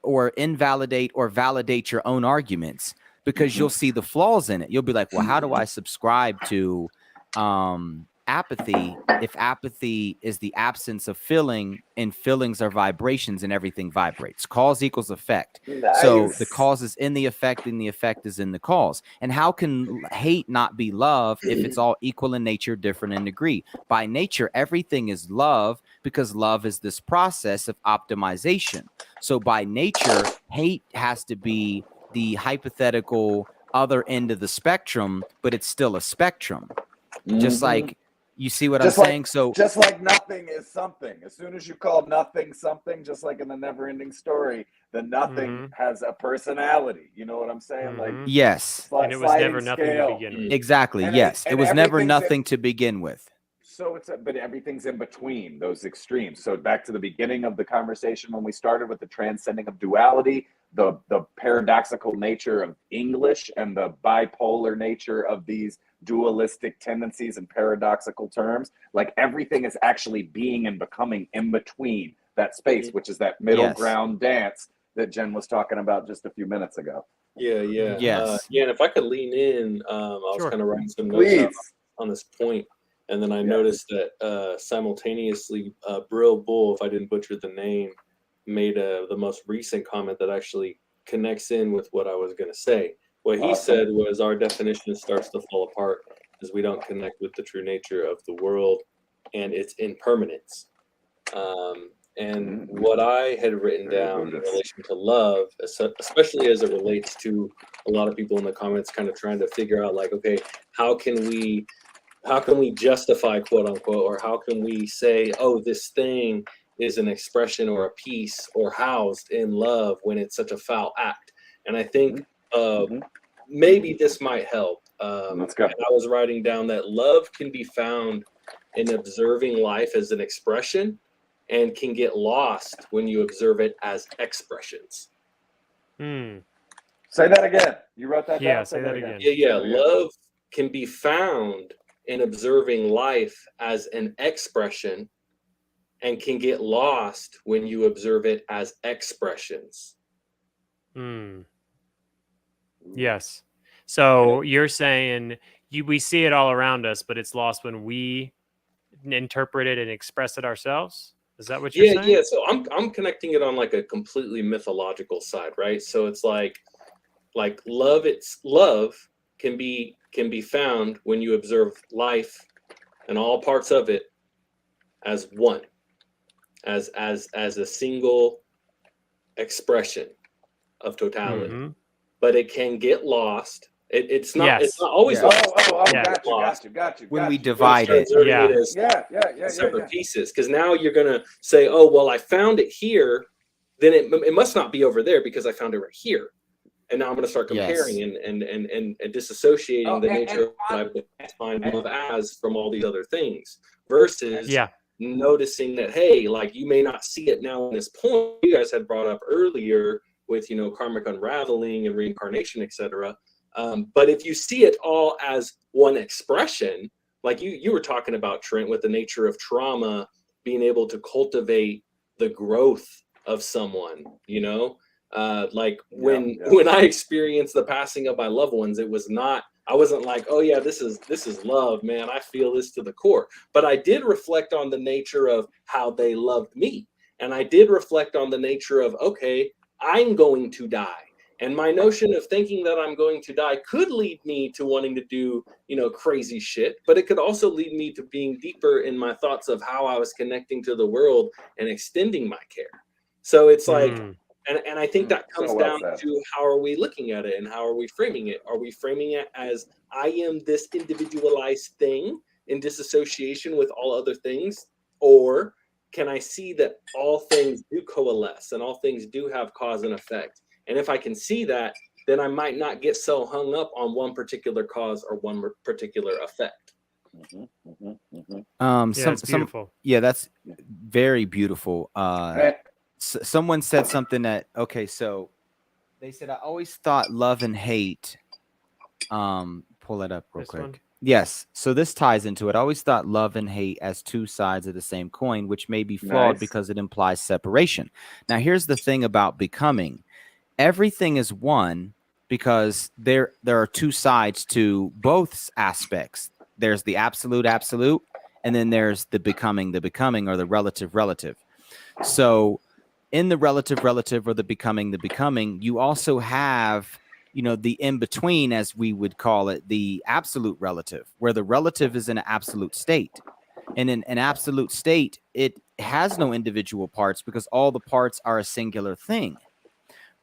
or invalidate or validate your own arguments, because you'll see the flaws in it. You'll be like, well, how do I subscribe to apathy if apathy is the absence of feeling, and feelings are vibrations, and everything vibrates? Cause equals effect. Nice. So the cause is in the effect, and the effect is in the cause. And how can hate not be love if it's all equal in nature, different in degree? By nature, everything is love, because love is this process of optimization. So by nature, hate has to be the hypothetical other end of the spectrum, but it's still a spectrum. Just like, you see what I'm saying? So just like nothing is something. As soon as you call nothing something, just like in the never-ending story, the nothing has a personality. You know what I'm saying? Like, yes, and it was never nothing to begin with. Exactly. And yes, it was never everything's nothing to begin with. So but everything's in between those extremes. So back to the beginning of the conversation when we started with the transcending of duality, the paradoxical nature of English, and the bipolar nature of these dualistic tendencies and paradoxical terms. Like, everything is actually being and becoming in between that space, which is that middle ground dance that Jen was talking about just a few minutes ago. Yeah. Yes. And if I could lean in, I was kind of writing some notes out on this point. And then I noticed that simultaneously, Brill Bull, if I didn't butcher the name, made the most recent comment that actually connects in with what I was going to say. What he said was, our definition starts to fall apart as we don't connect with the true nature of the world and its impermanence. And what I had written down in relation to love, especially as it relates to a lot of people in the comments kind of trying to figure out, like, okay, how can we justify, quote unquote, or how can we say, oh, this thing is an expression or a piece or housed in love when it's such a foul act? And I think maybe this might help. Let's go. And I was writing down that love can be found in observing life as an expression, and can get lost when you observe it as expressions. Say that again. You wrote that down? Yeah, say that again. Yeah. Love can be found in observing life as an expression, and can get lost when you observe it as expressions. Yes. So you're saying we see it all around us, but it's lost when we interpret it and express it ourselves. Is that what you're saying? Yeah. So I'm connecting it on like a completely mythological side, right? So it's like love. Love can be found when you observe life and all parts of it as one, as a single expression of totality. Mm-hmm. But it can get lost. It's not. Yes. It's not always Yeah. lost. Yeah. Got you. When we When you divide start it. observing Yeah. it as Yeah. separate pieces, because now you're gonna say, oh well, I found it here, then it must not be over there because I found it right here, and now I'm gonna start comparing Yes. and disassociating the nature of what I find love as from all these other things, versus Yeah. noticing that, hey, like you may not see it now in this point you guys had brought up earlier with karmic unraveling and reincarnation, etc. But if you see it all as one expression, like you were talking about, Trent, with the nature of trauma being able to cultivate the growth of someone, like when I experienced the passing of my loved ones, I wasn't like, oh yeah, this is love, man, I feel this to the core. But I did reflect on the nature of how they loved me, and I did reflect on the nature of, okay, I'm going to die. And my notion of thinking that I'm going to die could lead me to wanting to do, crazy shit, but it could also lead me to being deeper in my thoughts of how I was connecting to the world and extending my care. So it's like, and I think that comes down to how are we looking at it and how are we framing it? Are we framing it as I am this individualized thing in disassociation with all other things? Or can I see that all things do coalesce and all things do have cause and effect? And if I can see that, then I might not get so hung up on one particular cause or one particular effect. It's beautiful. That's very beautiful. Someone said something that, okay, so they said, I always thought love and hate. Pull it up real quick. One? Yes. So this ties into it. I always thought love and hate as two sides of the same coin, which may be flawed because it implies separation. Now, here's the thing about becoming. Everything is one because there are two sides to both aspects. There's the absolute, and then there's the becoming, or the relative. So in the relative or the becoming, you also have, the in-between, as we would call it, the absolute relative, where the relative is in an absolute state. And in an absolute state, it has no individual parts because all the parts are a singular thing.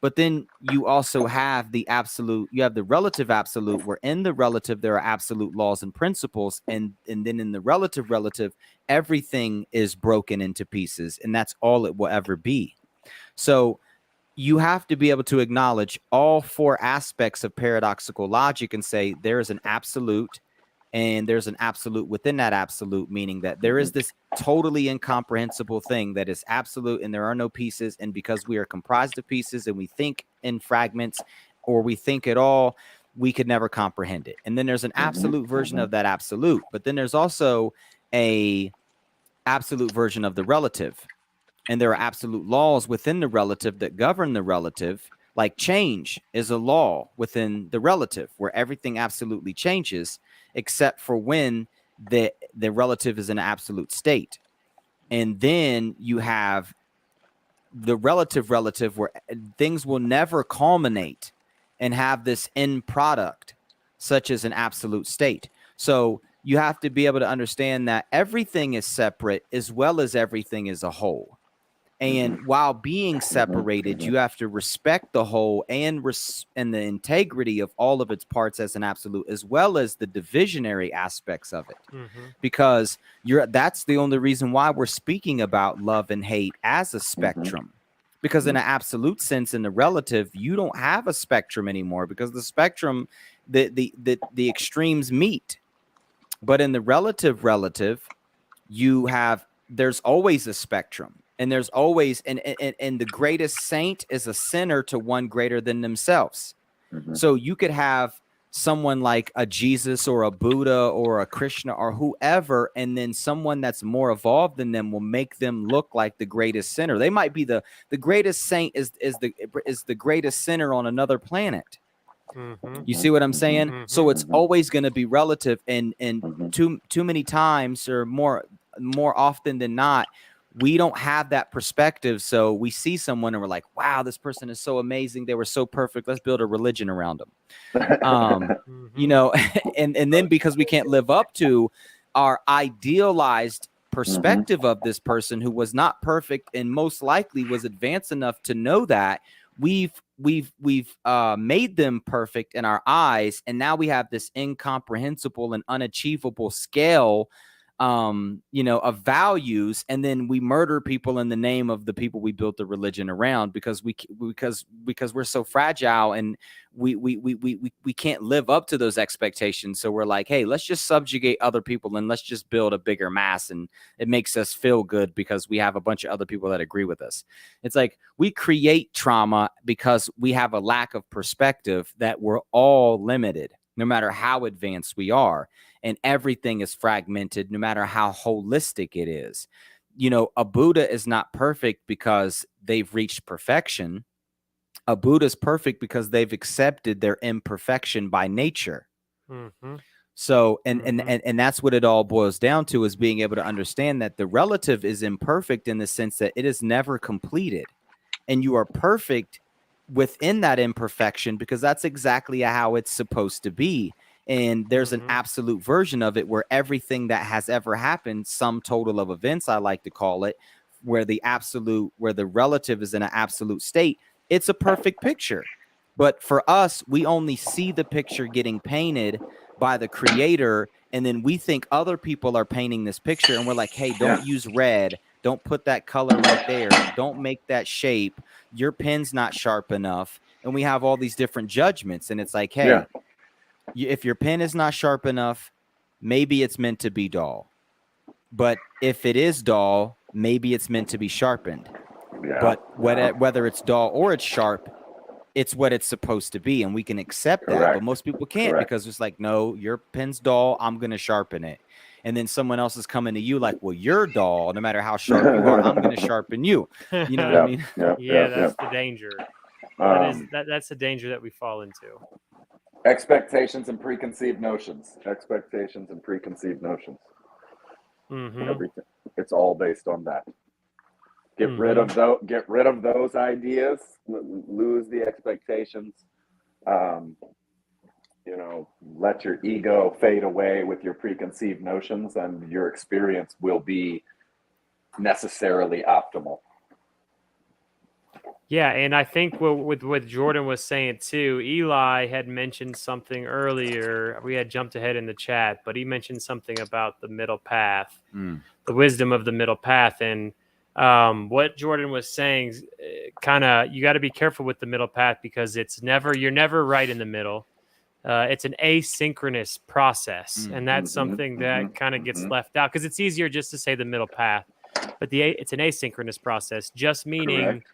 But then you also have the absolute, you have the relative absolute, where in the relative, there are absolute laws and principles. And then in the relative, everything is broken into pieces. And that's all it will ever be. So you have to be able to acknowledge all four aspects of paradoxical logic and say there's an absolute and there's an absolute within that absolute, meaning that there is this totally incomprehensible thing that is absolute and there are no pieces. And because we are comprised of pieces and we think in fragments or we think at all, we could never comprehend it. And then there's an absolute version of that absolute, but then there's also a absolute version of the relative. And there are absolute laws within the relative that govern the relative. Like change is a law within the relative where everything absolutely changes, except for when the relative is in an absolute state. And then you have the relative where things will never culminate and have this end product, such as an absolute state. So you have to be able to understand that everything is separate as well as everything is a whole. And while being separated, you have to respect the whole and the integrity of all of its parts as an absolute, as well as the divisionary aspects of it. Because that's the only reason why we're speaking about love and hate as a spectrum. Because in an absolute sense, in the relative, you don't have a spectrum anymore because the spectrum, the extremes meet. But in the relative, there's always a spectrum. And there's always, and the greatest saint is a sinner to one greater than themselves. So you could have someone like a Jesus or a Buddha or a Krishna or whoever, and then someone that's more evolved than them will make them look like the greatest sinner. They might be the greatest saint is the greatest sinner on another planet. You see what I'm saying? So it's always going to be relative, and too many times or more more often than not, we don't have that perspective. So we see someone and we're like, wow, this person is so amazing. They were so perfect. Let's build a religion around them. You know, and then because we can't live up to our idealized perspective of this person who was not perfect and most likely was advanced enough to know that, we've made them perfect in our eyes, and now we have this incomprehensible and unachievable scale, you know, of values, and then we murder people in the name of the people we built the religion around because we're so fragile, and we can't live up to those expectations. So we're like, hey, let's just subjugate other people and let's just build a bigger mass, and it makes us feel good because we have a bunch of other people that agree with us. It's like we create trauma because we have a lack of perspective that we're all limited, no matter how advanced we are. And everything is fragmented, no matter how holistic it is. You know, a Buddha is not perfect because they've reached perfection. A Buddha is perfect because they've accepted their imperfection by nature. So, and that's what it all boils down to, is being able to understand that the relative is imperfect in the sense that it is never completed. And you are perfect within that imperfection because that's exactly how it's supposed to be. And there's an absolute version of it where everything that has ever happened, sum total of events, I like to call it, where the relative is in an absolute state, it's a perfect picture. But for us, we only see the picture getting painted by the creator, and then we think other people are painting this picture, and we're like, hey, don't use red, don't put that color right there, don't make that shape, your pen's not sharp enough. And we have all these different judgments, and it's like, hey, if your pen is not sharp enough, maybe it's meant to be dull. But if it is dull, maybe it's meant to be sharpened. But whether it's dull or it's sharp, it's what it's supposed to be, and we can accept that. But most people can't because it's like, no, your pen's dull, I'm going to sharpen it. And then someone else is coming to you like, well, you're dull. No matter how sharp you are, I'm going to sharpen you. You know what I mean? That's the danger. That's the danger that we fall into. Expectations and preconceived notions. Everything. It's all based on that. Get rid of those ideas. Lose the expectations. You know, let your ego fade away with your preconceived notions, and your experience will be necessarily optimal. Yeah, and I think what Jordan was saying too, Eli had mentioned something earlier. We had jumped ahead in the chat, but he mentioned something about the middle path, the wisdom of the middle path. And what Jordan was saying, kind of, you got to be careful with the middle path because you're never right in the middle. It's an asynchronous process, and that's something that kind of gets left out because it's easier just to say the middle path, but it's an asynchronous process, just meaning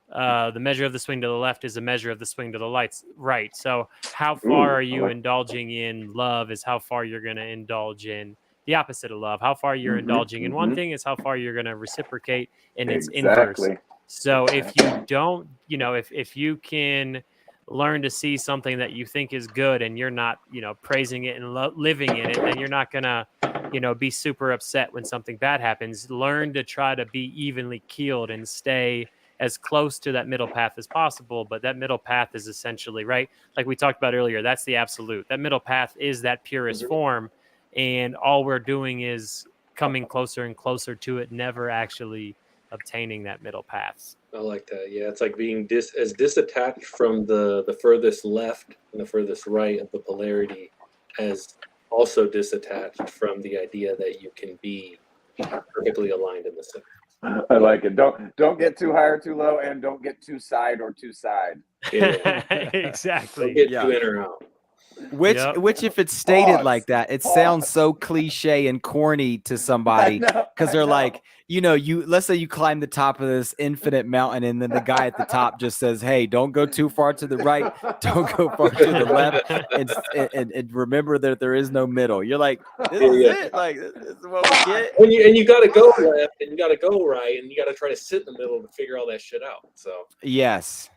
the measure of the swing to the left is a measure of the swing to the right. So how far are you indulging in love is how far you're going to indulge in the opposite of love. How far you're indulging in one thing is how far you're going to reciprocate in its inverse. So if you don't, you know, if you can learn to see something that you think is good and you're not, you know, praising it and living in it, then you're not going to, you know, be super upset when something bad happens. Learn to try to be evenly keeled and stay as close to that middle path as possible. But that middle path is essentially, right, like we talked about earlier, that's the absolute. That middle path is that purest form, and all we're doing is coming closer and closer to it, never actually obtaining that middle path. I like that. Yeah, it's like being as disattached from the furthest left and the furthest right of the polarity as also disattached from the idea that you can be perfectly aligned in the center. I like it. Don't get too high or too low, and don't get too side or too side. Yeah. Exactly. Don't get too in or out. Which if it's stated like that, it sounds so cliche and corny to somebody because they're like, you know, let's say you climb the top of this infinite mountain, and then the guy at the top just says, hey, don't go too far to the right, don't go far to the left, and remember that there is no middle. You're like, this is it, like this is what we get. And you got to go left, and you got to go right, and you got to try to sit in the middle to figure all that shit out. So yes.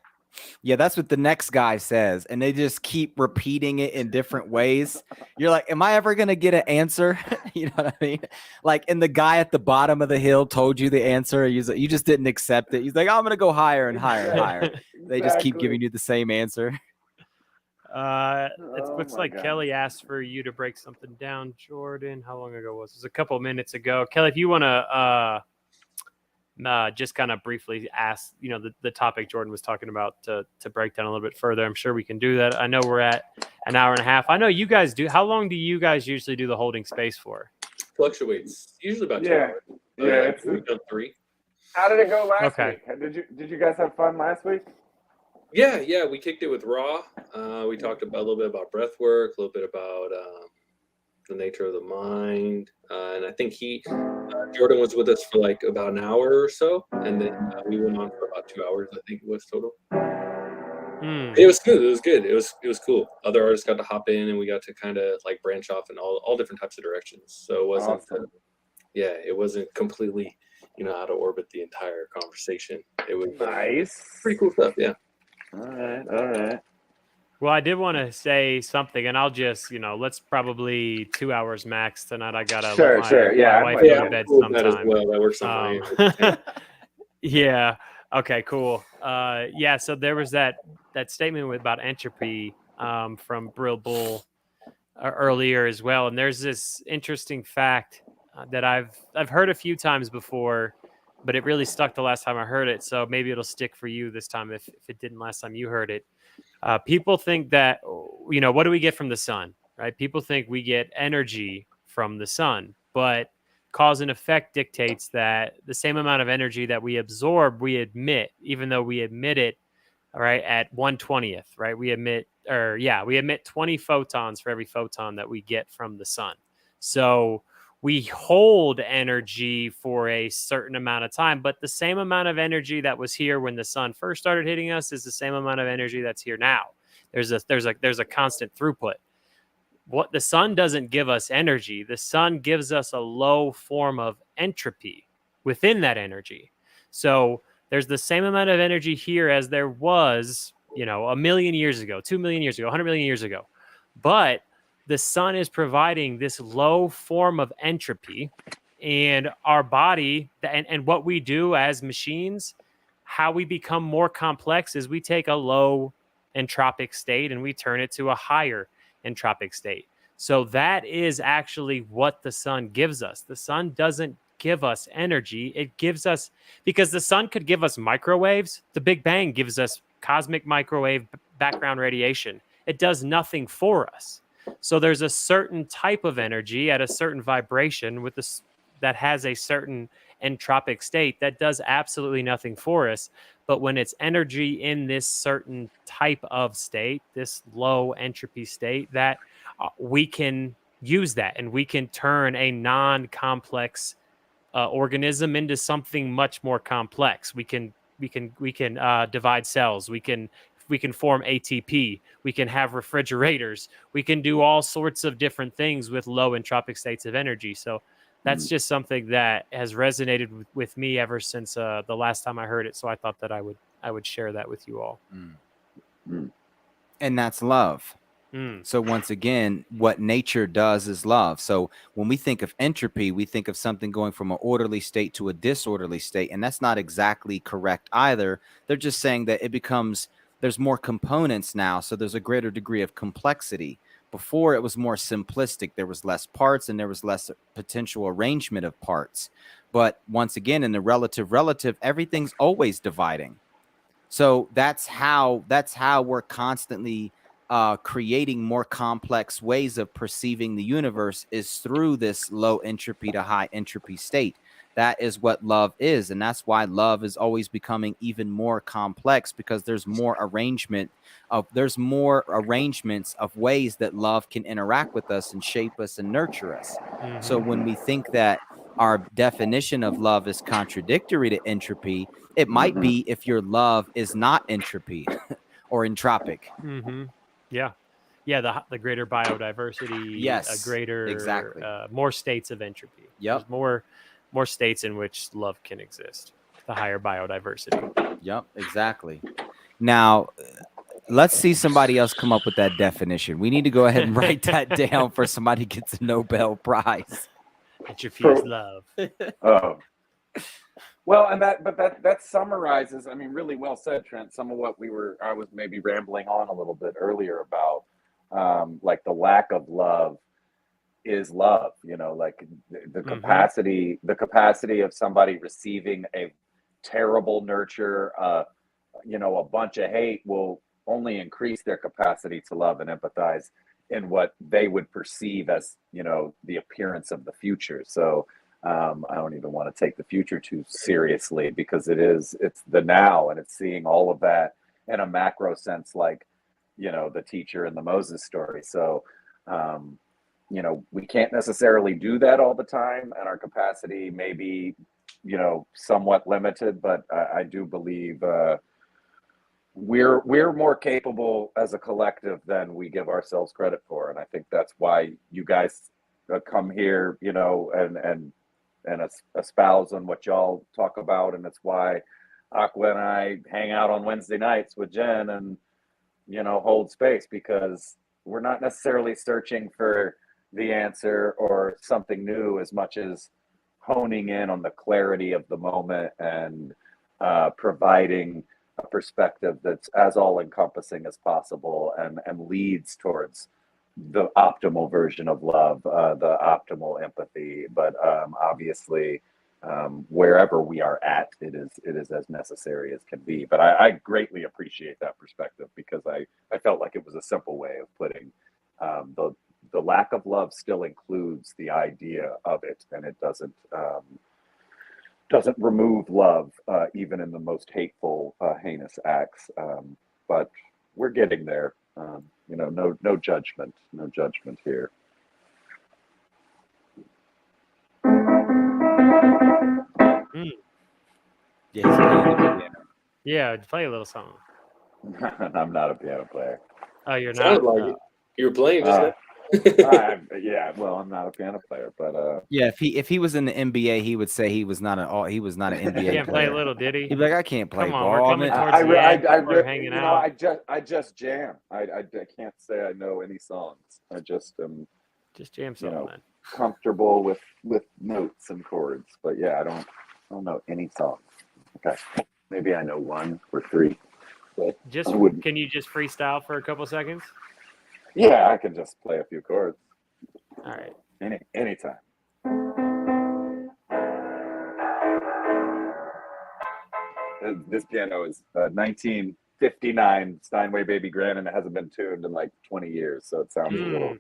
Yeah, that's what the next guy says. And they just keep repeating it in different ways. You're like, am I ever going to get an answer? You know what I mean? Like, and the guy at the bottom of the hill told you the answer. You just didn't accept it. He's like, I'm going to go higher and higher and higher. They just keep giving you the same answer. It Oh looks my like God. Kelly asked for you to break something down, Jordan. How long ago was it? It was a couple minutes ago. Kelly, if you want to just kind of briefly ask, the topic Jordan was talking about to break down a little bit further, I'm sure we can do that. I know we're at an hour and a half. I know you guys do. How long do you guys usually do the holding space for? Fluctuates. Usually about 2 hours. Yeah. We've done 3. How did it go last Okay. week? Did you guys have fun last week? Yeah, we kicked it with Raw. We talked a little bit about breath work, a little bit about the nature of the mind, and I think Jordan was with us for like about an hour or so, and then we went on for about 2 hours. I think it was total. It was good. It was good. It was cool. Other artists got to hop in, and we got to kind of like branch off in all different types of directions. So it wasn't, Awesome. it wasn't completely, out of orbit the entire conversation. It was Nice. pretty cool stuff. Yeah. All right. Well, I did want to say something, and I'll just, let's probably 2 hours max tonight. I gotta let my wife go to bed cool sometime. as well. That works on my end. Yeah. Okay. Cool. So there was that statement about entropy from Brill Bull earlier as well, and there's this interesting fact that I've heard a few times before, but it really stuck the last time I heard it. So maybe it'll stick for you this time if it didn't last time you heard it. People think that, what do we get from the sun, right? People think we get energy from the sun, but cause and effect dictates that the same amount of energy that we absorb, we emit, even though we emit it, all right, at 1/20th, right? We emit 20 photons for every photon that we get from the sun. So we hold energy for a certain amount of time, but the same amount of energy that was here when the sun first started hitting us is the same amount of energy that's here now. There's a constant throughput. What the sun doesn't give us energy, the sun gives us a low form of entropy within that energy. So there's the same amount of energy here as there was, 1 million years ago, 2 million years ago, 100 million years ago. But the sun is providing this low form of entropy, and our body and what we do as machines, how we become more complex is we take a low entropic state and we turn it to a higher entropic state. So that is actually what the sun gives us. The sun doesn't give us energy. It gives us, because the sun could give us microwaves. The Big Bang gives us cosmic microwave background radiation. It does nothing for us. So there's a certain type of energy at a certain vibration that has a certain entropic state that does absolutely nothing for us. But when it's energy in this certain type of state, this low entropy state, that we can use that and we can turn a non-complex organism into something much more complex. We can divide cells. We can form ATP. We can have refrigerators. We can do all sorts of different things with low entropic states of energy. So that's just something that has resonated with me ever since the last time I heard it. So I thought that I would share that with you all. And that's love. So once again, what nature does is love. So when we think of entropy, we think of something going from an orderly state to a disorderly state. And that's not exactly correct either. They're just saying that there's more components now. So there's a greater degree of complexity. Before it was more simplistic. There was less parts and there was less potential arrangement of parts. But once again, in the relative, everything's always dividing. So that's how we're constantly creating more complex ways of perceiving the universe, is through this low entropy to high entropy state. That is what love is. And that's why love is always becoming even more complex, because there's more arrangements of ways that love can interact with us and shape us and nurture us. So when we think that our definition of love is contradictory to entropy, it might be if your love is not entropy or entropic. Yeah, the greater biodiversity, Yes, a greater, exactly. More states of entropy. Yep. There's more states in which love can exist, the higher biodiversity. Yep, exactly. Now, let's see somebody else come up with that definition. We need to go ahead and write that down for somebody gets a Nobel Prize. Interfused love. Oh. Well, and that summarizes, I mean, really well said, Trent, some of what I was maybe rambling on a little bit earlier about, like the lack of love is love, like the capacity of somebody receiving a terrible nurture, a bunch of hate will only increase their capacity to love and empathize in what they would perceive as, the appearance of the future. So, I don't even want to take the future too seriously because it's the now, and it's seeing all of that in a macro sense, like, the teacher in the Moses story. So, we can't necessarily do that all the time, and our capacity may be, somewhat limited, but I do believe we're more capable as a collective than we give ourselves credit for. And I think that's why you guys come here, and espouse on what y'all talk about. And it's why Aqua and I hang out on Wednesday nights with Jen and, hold space, because we're not necessarily searching for the answer or something new as much as honing in on the clarity of the moment and providing a perspective that's as all encompassing as possible and leads towards the optimal version of love, the optimal empathy. But obviously, wherever we are at, it is as necessary as can be. But I greatly appreciate that perspective, because I felt like it was a simple way of putting the lack of love still includes the idea of it, and it doesn't remove love, even in the most hateful, heinous acts. But we're getting there. No judgment here. Yeah, play a little song. I'm not a piano player. Oh, you're Sounded not? like it. You were playing just now. Yeah, well, I'm not a piano player, but yeah, if he was in the NBA, he would say he was not an NBA He can't play player. a little, did he? He'd be like, I can't play Come on, ball. we're coming towards the end. People are hanging out. I just jam. I can't say I know any songs. I just am just jam something, man. Comfortable with notes and chords. But yeah, I don't know any songs. Okay, maybe I know one or three. But can you just freestyle for a couple seconds? Yeah, I can just play a few chords. All right. Anytime. This piano is 1959 Steinway Baby Grand, and it hasn't been tuned in like 20 years, so it sounds a little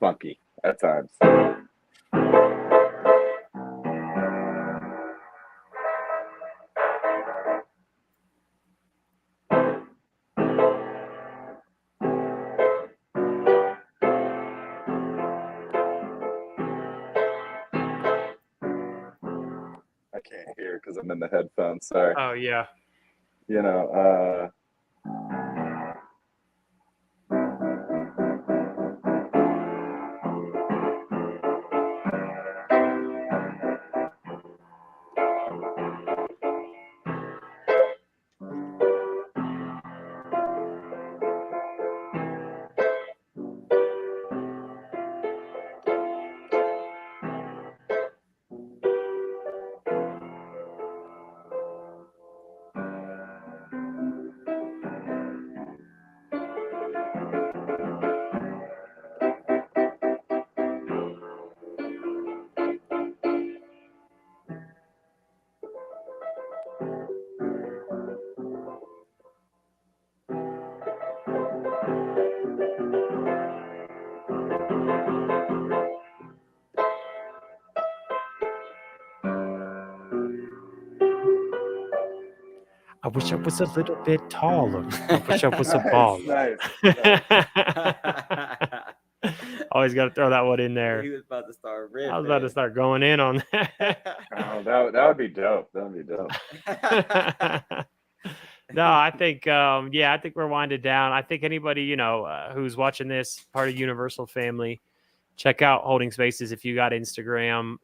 funky at times. I can't hear because I'm in the headphones. Sorry. Oh yeah. I wish I was a little bit taller. I wish I was a baller. Nice. Always got to throw that one in there. He was about to start ripping. I was about to start going in on that. Oh, that would be dope. That would be dope. No, I think, I think we're winding down. I think anybody, who's watching this, part of Universal Family, check out Holding Spaces if you got Instagram.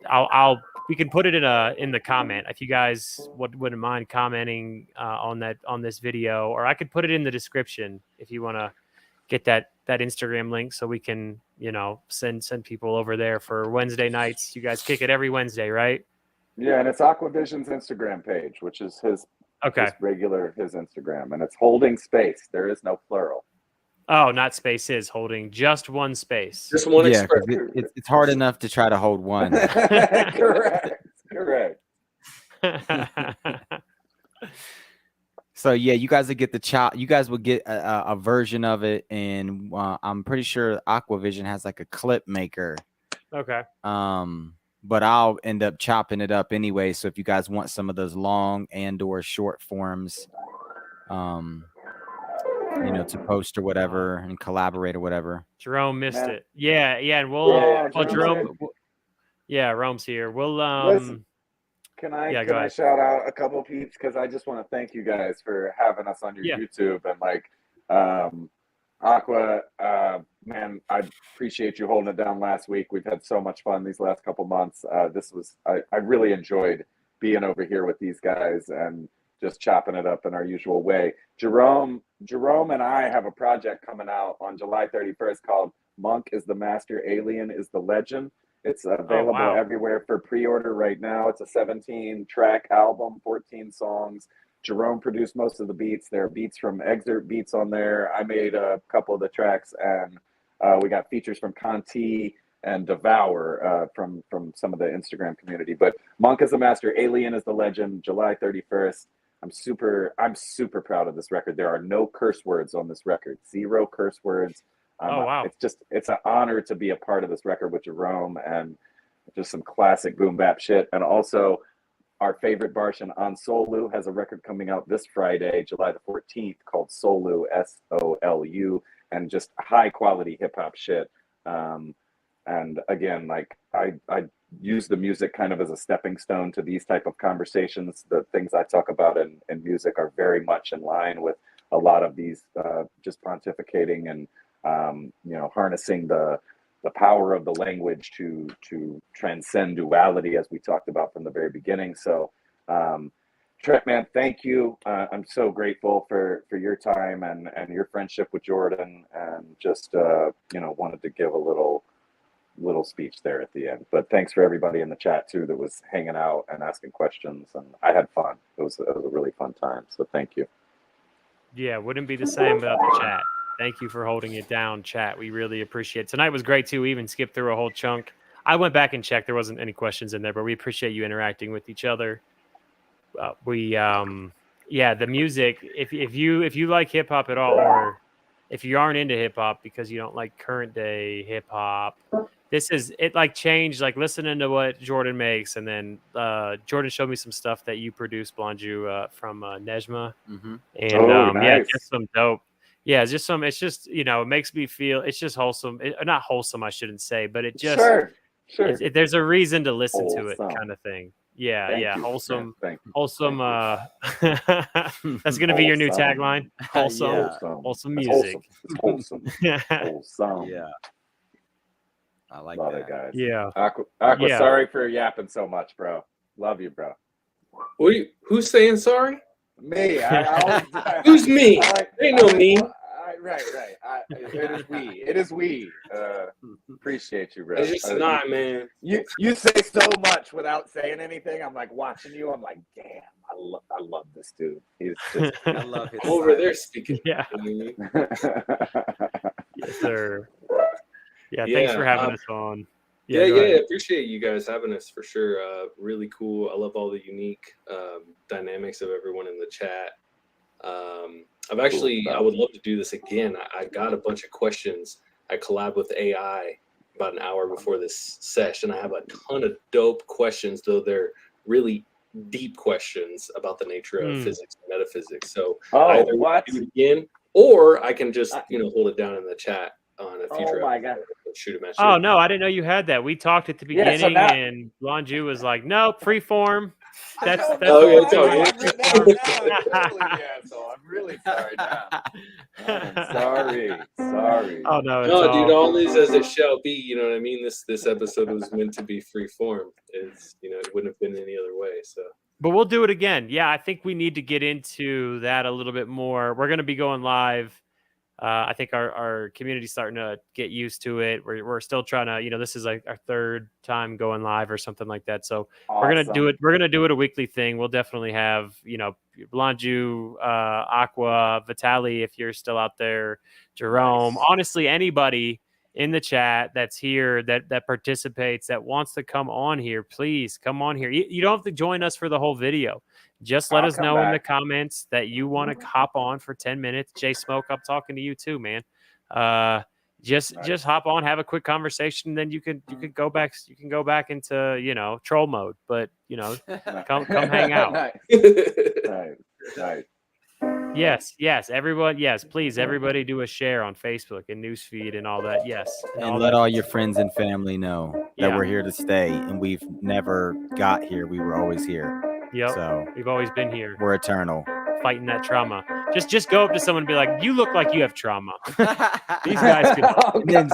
I'll we can put it in the comment if you guys wouldn't mind commenting on this video, or I could put it in the description if you want to get that Instagram link so we can, send people over there for Wednesday nights. You guys kick it every Wednesday, right? Yeah, and it's Aquavision's Instagram page, which is his Instagram, and it's holding space. There is no plural. Oh, not spaces, holding just one space. Just one Yeah, express. it's hard enough to try to hold one. Correct. So yeah, you guys will get you guys will get a version of it, and I'm pretty sure Aquavision has like a clip maker. Okay. But I'll end up chopping it up anyway. So if you guys want some of those long and/or short forms, to post or whatever and collaborate or whatever. Jerome missed it. Yeah, and we'll Jerome. Yeah, Rome's here. We'll Listen, can I shout out a couple of peeps, because I just want to thank you guys for having us on your YouTube, and Aqua, man, I appreciate you holding it down last week. We've had so much fun these last couple months. I really enjoyed being over here with these guys and just chopping it up in our usual way. Jerome and I have a project coming out on July 31st called Monk is the Master, Alien is the Legend. It's available everywhere for pre-order right now. It's a 17-track album, 14 songs. Jerome produced most of the beats. There are beats from Excerpt Beats on there. I made a couple of the tracks, and we got features from Conti and Devour from some of the Instagram community. But Monk is the Master, Alien is the Legend, July 31st. I'm super proud of this record. There are no curse words on this record. 0 curse words. Wow. It's an honor to be a part of this record with Jerome, and just some classic boom bap shit. And also our favorite Barshan on Solu has a record coming out this Friday, July the 14th, called Solu, Solu, and just high quality hip hop shit. And again, I use the music kind of as a stepping stone to these type of conversations. The things I talk about in music are very much in line with a lot of these, just pontificating and harnessing the power of the language to transcend duality, as we talked about from the very beginning. So Trent, man, thank you. I'm so grateful for your time and your friendship with Jordan, and just wanted to give a little speech there at the end. But thanks for everybody in the chat too that was hanging out and asking questions, and I had fun. It was a really fun time, so thank you. Yeah, wouldn't be the same without the chat. Thank you for holding it down, chat. We really appreciate it. Tonight was great too. We even skipped through a whole chunk. I went back and checked. There wasn't any questions in there, but we appreciate you interacting with each other. The music. If you like hip hop at all, or if you aren't into hip hop because you don't like current day hip hop, this is it. Like changed. Like listening to what Jordan makes, and then Jordan showed me some stuff that you produced, Blonju, from Nejma, and nice. Just some dope. Yeah, it's just it makes me feel, it's just wholesome. Not wholesome, I shouldn't say, but it just, sure. There's a reason to listen to it, kind of thing. Yeah, Thank you. wholesome. Thank you. Wholesome. That's going to be your new tagline. Wholesome. Wholesome music. It's wholesome. Wholesome. Yeah. I like Love that. it, guys. Yeah. Aqua, Yeah. sorry for yapping so much, bro. Love you, bro. Who's saying sorry? Me. Who's me? Ain't no me. Right. It is we. Appreciate you, bro. It's just not, man. You say so much without saying anything. I'm like watching you. I'm like, damn, I love this dude. He's just, I love his over there speaking. Yeah. Yes, sir. Yeah, thanks for having us on. Yeah, appreciate you guys having us for sure. Really cool. I love all the unique dynamics of everyone in the chat. I would love to do this again. I got a bunch of questions. I collabed with AI about an hour before this session. I have a ton of dope questions, though they're really deep questions about the nature of physics and metaphysics. So either what? do it again, or I can just hold it down in the chat on a future. Oh my God. Shoot a message. Oh no, I didn't know you had that. We talked at the beginning, and Blonju was like, "Nope, free form." That's I'm really sorry now. Sorry. Oh no, it's No, dude, all all is as it shall be. You know what I mean? This episode was meant to be free form. It's it wouldn't have been any other way. So. But we'll do it again. Yeah, I think we need to get into that a little bit more. We're going to be going live. I think our community's starting to get used to it. We're still trying to, this is like our third time going live or something like that. So we're gonna do it. We're gonna do it a weekly thing. We'll definitely have, Blanju, Aqua, Vitali, if you're still out there, Jerome. Nice. Honestly, anybody in the chat that's here that participates that wants to come on here, please come on here. You don't have to join us for the whole video. Just let I'll us come know in the back. comments that you want to hop on for 10 minutes. Jay Smoke, I'm talking to you too, man. Just hop on, have a quick conversation, then you can go back into troll mode. But come hang out. Nice. Yes, everyone. Yes, please, everybody, do a share on Facebook and newsfeed and all that. Yes, And let all your friends and family know that we're here to stay, and we've never got here. We were always here. Yep. So We've always been here. We're eternal. Fighting that trauma. Just go up to someone and be like, "You look like you have trauma." These guys could, and then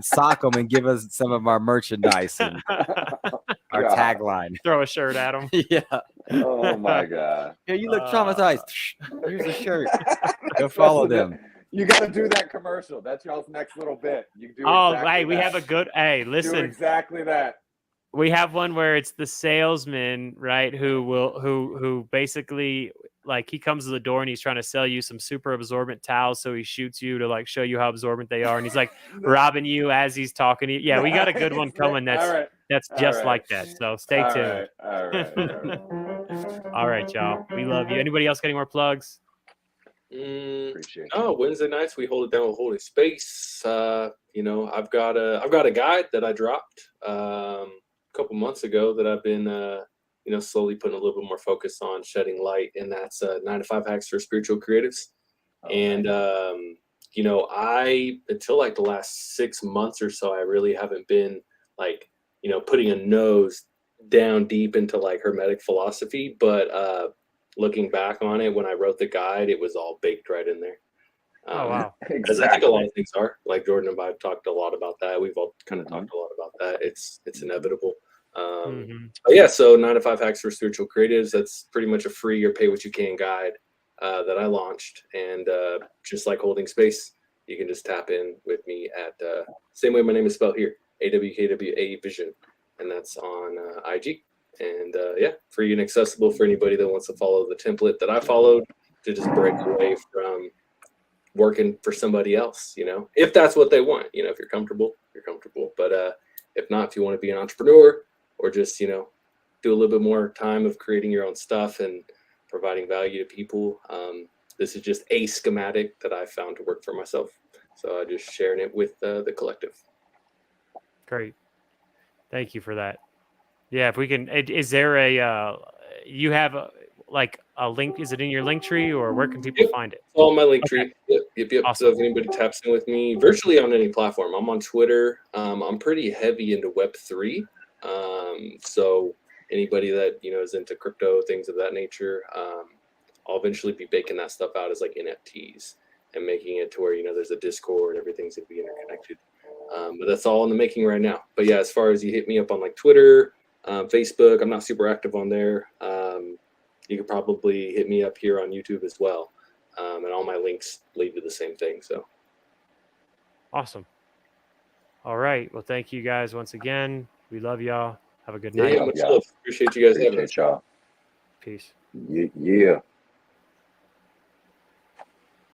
sock them, and give us some of our merchandise and our tagline. Throw a shirt at them. Yeah. Oh my God. Yeah, you look traumatized. Here's a shirt. Go follow them. You got to do that commercial. That's y'all's next little bit. You do. Hey, we have a good. Hey, listen. Do exactly that. We have one where it's the salesman, right? Who basically, like, he comes to the door and he's trying to sell you some super absorbent towels. So he shoots you to, like, show you how absorbent they are. And he's like robbing you as he's talking to you. Yeah, we got a good one coming. That's just like that. So stay tuned. All right. All right, y'all. We love you. Anybody else got any more plugs? Appreciate it. Wednesday nights we hold it down with Holy Space. I've got a guide that I dropped a couple months ago that I've been slowly putting a little bit more focus on shedding light, and that's 9 to 5 hacks for spiritual creatives. And I until like the last 6 months or so, I really haven't been like putting a nose down deep into like Hermetic philosophy, but looking back on it, when I wrote the guide, it was all baked right in there. Oh wow! Because I think a lot of things are, like Jordan and I have talked a lot about that. We've all kind of talked a lot about that. It's inevitable. But yeah, so 9 to 5 hacks for spiritual creatives. That's pretty much a free or pay what you can guide that I launched, and just like holding space, you can just tap in with me at same way my name is spelled here, AWKWA Vision, and that's on IG. And free and accessible for anybody that wants to follow the template that I followed to just break away from working for somebody else, if that's what they want. If you're comfortable, you're comfortable. But if not, if you want to be an entrepreneur or just, do a little bit more time of creating your own stuff and providing value to people, this is just a schematic that I found to work for myself. So I'm just sharing it with the collective. Great. Thank you for that. Yeah, if we can, is there you have a link? Is it in your link tree, or where can people find it? It's all my link tree. Okay. Yep. Awesome. So if anybody taps in with me virtually on any platform, I'm on Twitter. I'm pretty heavy into Web3. So anybody that, is into crypto, things of that nature, I'll eventually be baking that stuff out as like NFTs and making it to where, there's a Discord, everything's going to be interconnected. But that's all in the making right now. But yeah, as far as you hit me up on like Twitter, Facebook, I'm not super active on there. You could probably hit me up here on YouTube as well. And all my links lead to the same thing. So awesome. All right. Well, thank you guys once again. We love y'all. Have a good night. Yeah, much love. Appreciate you guys having us. Y'all. Peace. Yeah.